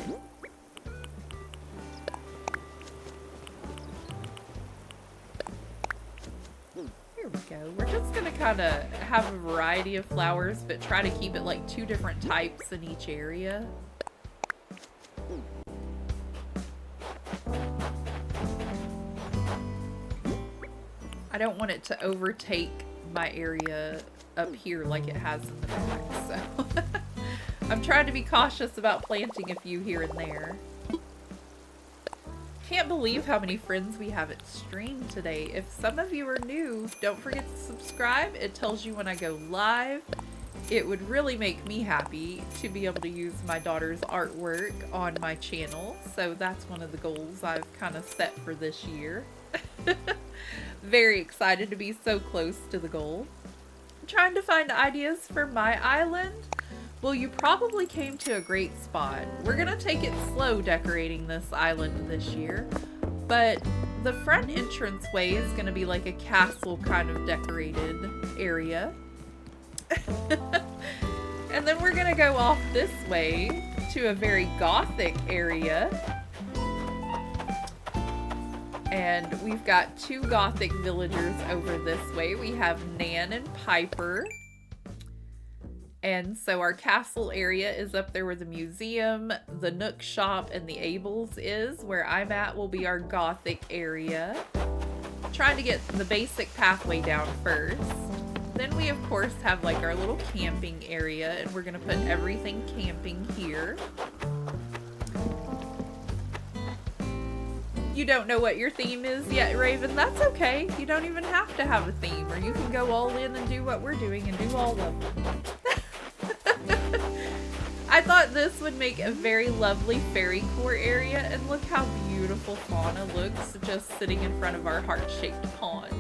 Here we go. We're just gonna kind of have a variety of flowers, but try to keep it like 2 different types in each area. I don't want it to overtake my area up here like it has in the back, so I'm trying to be cautious about planting a few here and there. Can't believe how many friends we have at stream today. If some of you are new, don't forget to subscribe. It tells you when I go live. It would really make me happy to be able to use my daughter's artwork on my channel. So that's one of the goals I've kind of set for this year. Very excited to be so close to the goal. I'm trying to find ideas for my island. Well, you probably came to a great spot. We're gonna take it slow decorating this island this year, but the front entranceway is gonna be like a castle kind of decorated area. And then we're gonna go off this way to a very gothic area. And we've got 2 gothic villagers over this way. We have Nan and Piper. And so our castle area is up there where the museum, the Nook shop, and the Abels is. Where I'm at will be our Gothic area. Trying to get the basic pathway down first. Then we of course have like our little camping area, and we're gonna put everything camping here. You don't know what your theme is yet, Raven? That's okay. You don't even have to have a theme, or you can go all in and do what we're doing and do all of them. I thought this would make a very lovely fairy core area, and look how beautiful Fauna looks just sitting in front of our heart-shaped pond.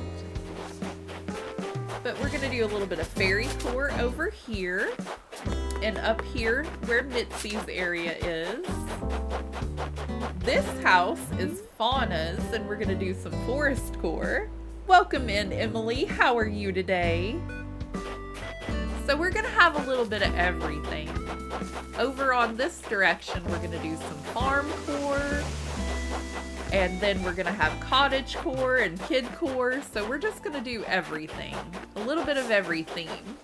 But we're gonna do a little bit of fairy core over here, and up here where Mitzi's area is. This house is Fauna's, and we're gonna do some forest core. Welcome in, Emily. How are you today? So we're gonna have a little bit of everything. Over on this direction, we're gonna do some farm core, and then we're gonna have cottage core and kid core. So we're just gonna do everything, a little bit of every theme.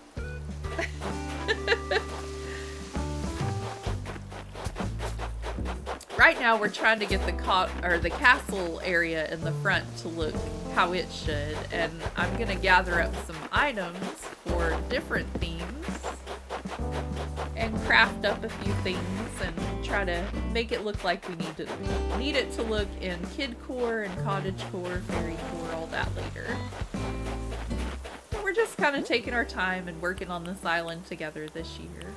Right now we're trying to get the castle area in the front to look how it should, and I'm gonna gather up some items for different themes and craft up a few things and try to make it look like we need it to look in kid core and cottage core, fairy core, all that later. And we're just kind of taking our time and working on this island together this year.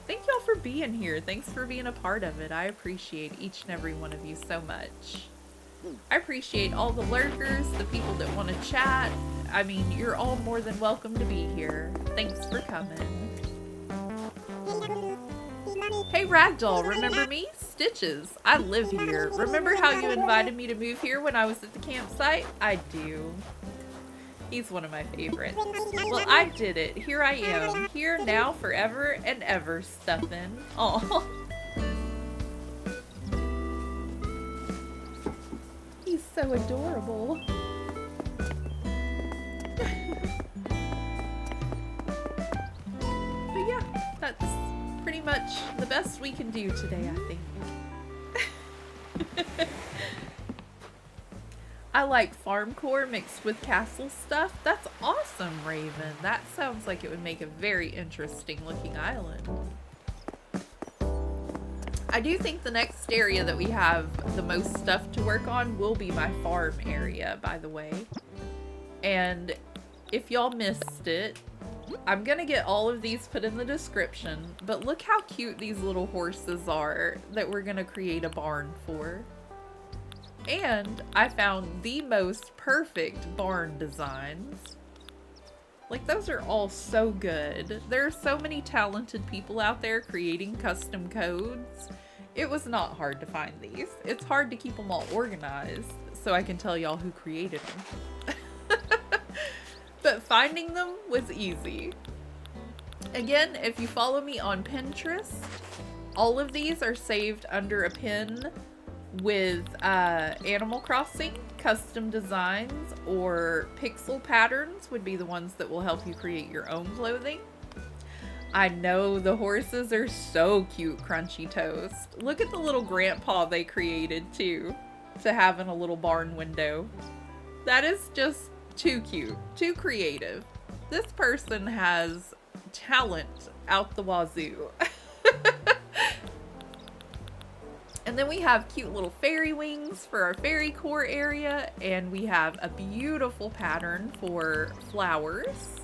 Thank y'all for being here. Thanks for being a part of it. I appreciate each and every one of you so much. I appreciate all the lurkers, the people that want to chat. I mean, you're all more than welcome to be here. Thanks for coming. Hey Ragdoll, remember me? Stitches. I live here. Remember how you invited me to move here when I was at the campsite? I do. He's one of my favorites. Well, I did it. Here I am. Here now, forever and ever, Stuffin'. Aw. He's so adorable. But yeah, that's pretty much the best we can do today, I think. I like farm core mixed with castle stuff. That's awesome, Raven. That sounds like it would make a very interesting looking island. I do think the next area that we have the most stuff to work on will be my farm area, by the way. And if y'all missed it, I'm gonna get all of these put in the description, but look how cute these little horses are that we're gonna create a barn for. And I found the most perfect barn designs. Like, those are all so good. There are so many talented people out there creating custom codes. It was not hard to find these. It's hard to keep them all organized so I can tell y'all who created them. But finding them was easy. Again, if you follow me on Pinterest, all of these are saved under a pin with Animal Crossing, custom designs, or pixel patterns would be the ones that will help you create your own clothing. I know the horses are so cute, Crunchy Toast. Look at the little grandpa they created too, to have in a little barn window. That is just too cute, too creative. This person has talent out the wazoo. And then we have cute little fairy wings for our fairy core area, and we have a beautiful pattern for flowers.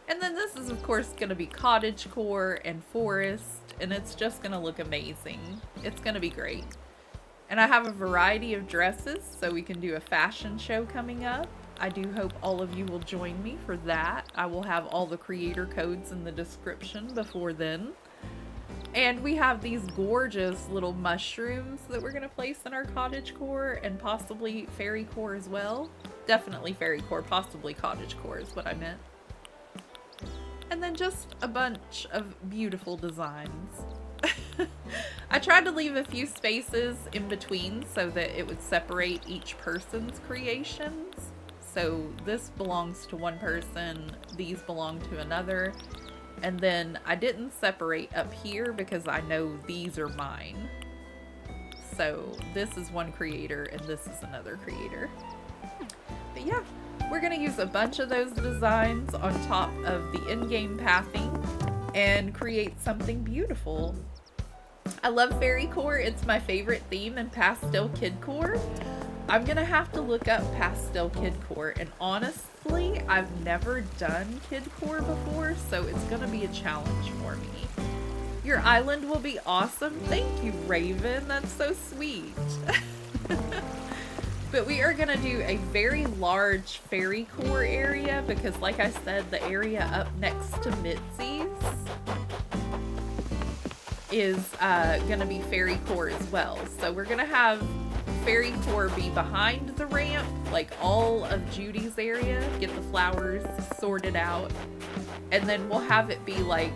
And then this is of course going to be cottage core and forest, and it's just going to look amazing. It's going to be great. And I have a variety of dresses, so we can do a fashion show coming up. I do hope all of you will join me for that. I will have all the creator codes in the description before then. And we have these gorgeous little mushrooms that we're going to place in our cottage core and possibly fairy core as well. Definitely fairy core, possibly cottage core is what I meant. And then just a bunch of beautiful designs. I tried to leave a few spaces in between so that it would separate each person's creations. So this belongs to one person, these belong to another. And then I didn't separate up here because I know these are mine. So this is one creator and this is another creator. But yeah, we're gonna use a bunch of those designs on top of the in-game pathing and create something beautiful. I love fairycore. It's my favorite theme in pastel kidcore. I'm gonna have to look up pastel kidcore, and honestly, I've never done kidcore before, so it's gonna be a challenge for me. Your island will be awesome. Thank you, Raven. That's so sweet. But we are gonna do a very large fairycore area because, like I said, the area up next to Mitzi's is gonna be fairycore as well. So we're gonna have fairycore be behind the ramp, like all of Judy's area, get the flowers sorted out, and then we'll have it be like,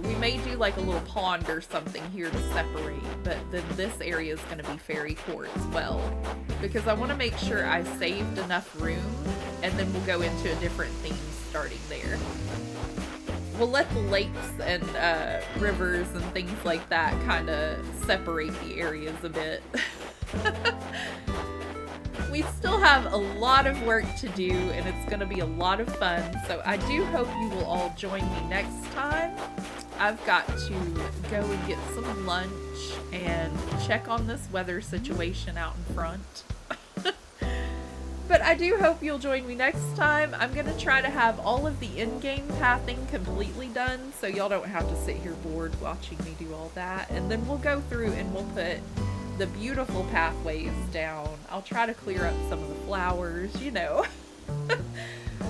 we may do like a little pond or something here to separate, but then this area is going to be fairycore as well, because I want to make sure I saved enough room, and then we'll go into a different theme starting there. We'll let the lakes and rivers and things like that kind of separate the areas a bit. We still have a lot of work to do, and it's going to be a lot of fun, so I do hope you will all join me next time. I've got to go and get some lunch and check on this weather situation out in front. But I do hope you'll join me next time. I'm going to try to have all of the in-game pathing completely done, so y'all don't have to sit here bored watching me do all that. And then we'll go through and we'll put the beautiful pathways down. I'll try to clear up some of the flowers, you know.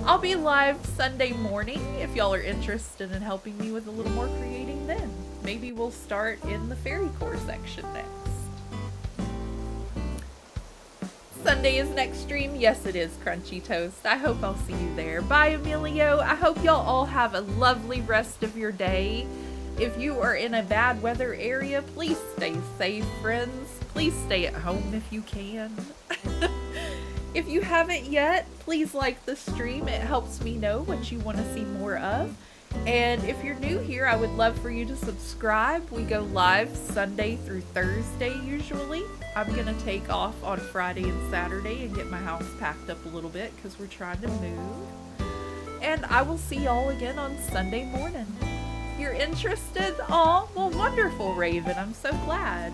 I'll be live Sunday morning if y'all are interested in helping me with a little more creating then. Maybe we'll start in the fairycore section next. Sunday is next stream. Yes, it is, Crunchy Toast. I hope I'll see you there. Bye, Emilio. I hope y'all all have a lovely rest of your day. If you are in a bad weather area, please stay safe, friends. Please stay at home if you can. If you haven't yet, please like the stream. It helps me know what you want to see more of. And if you're new here, I would love for you to subscribe. We go live Sunday through Thursday usually. I'm going to take off on Friday and Saturday and get my house packed up a little bit because we're trying to move. And I will see y'all again on Sunday morning. You're interested? Aw, well, wonderful, Raven. I'm so glad.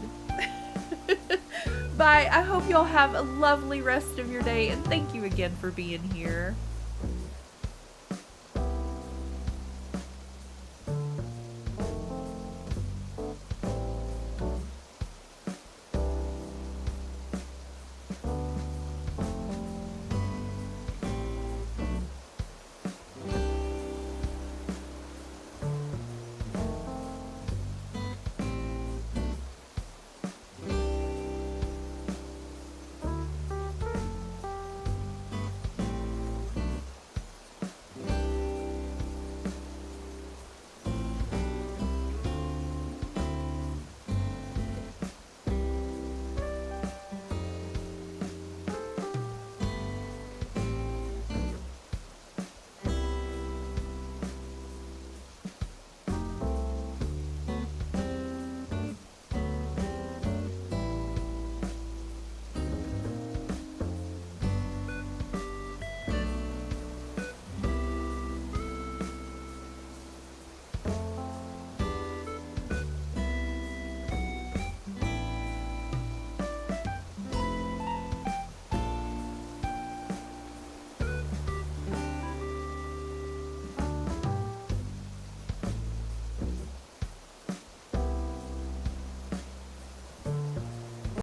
Bye. I hope y'all have a lovely rest of your day, and thank you again for being here.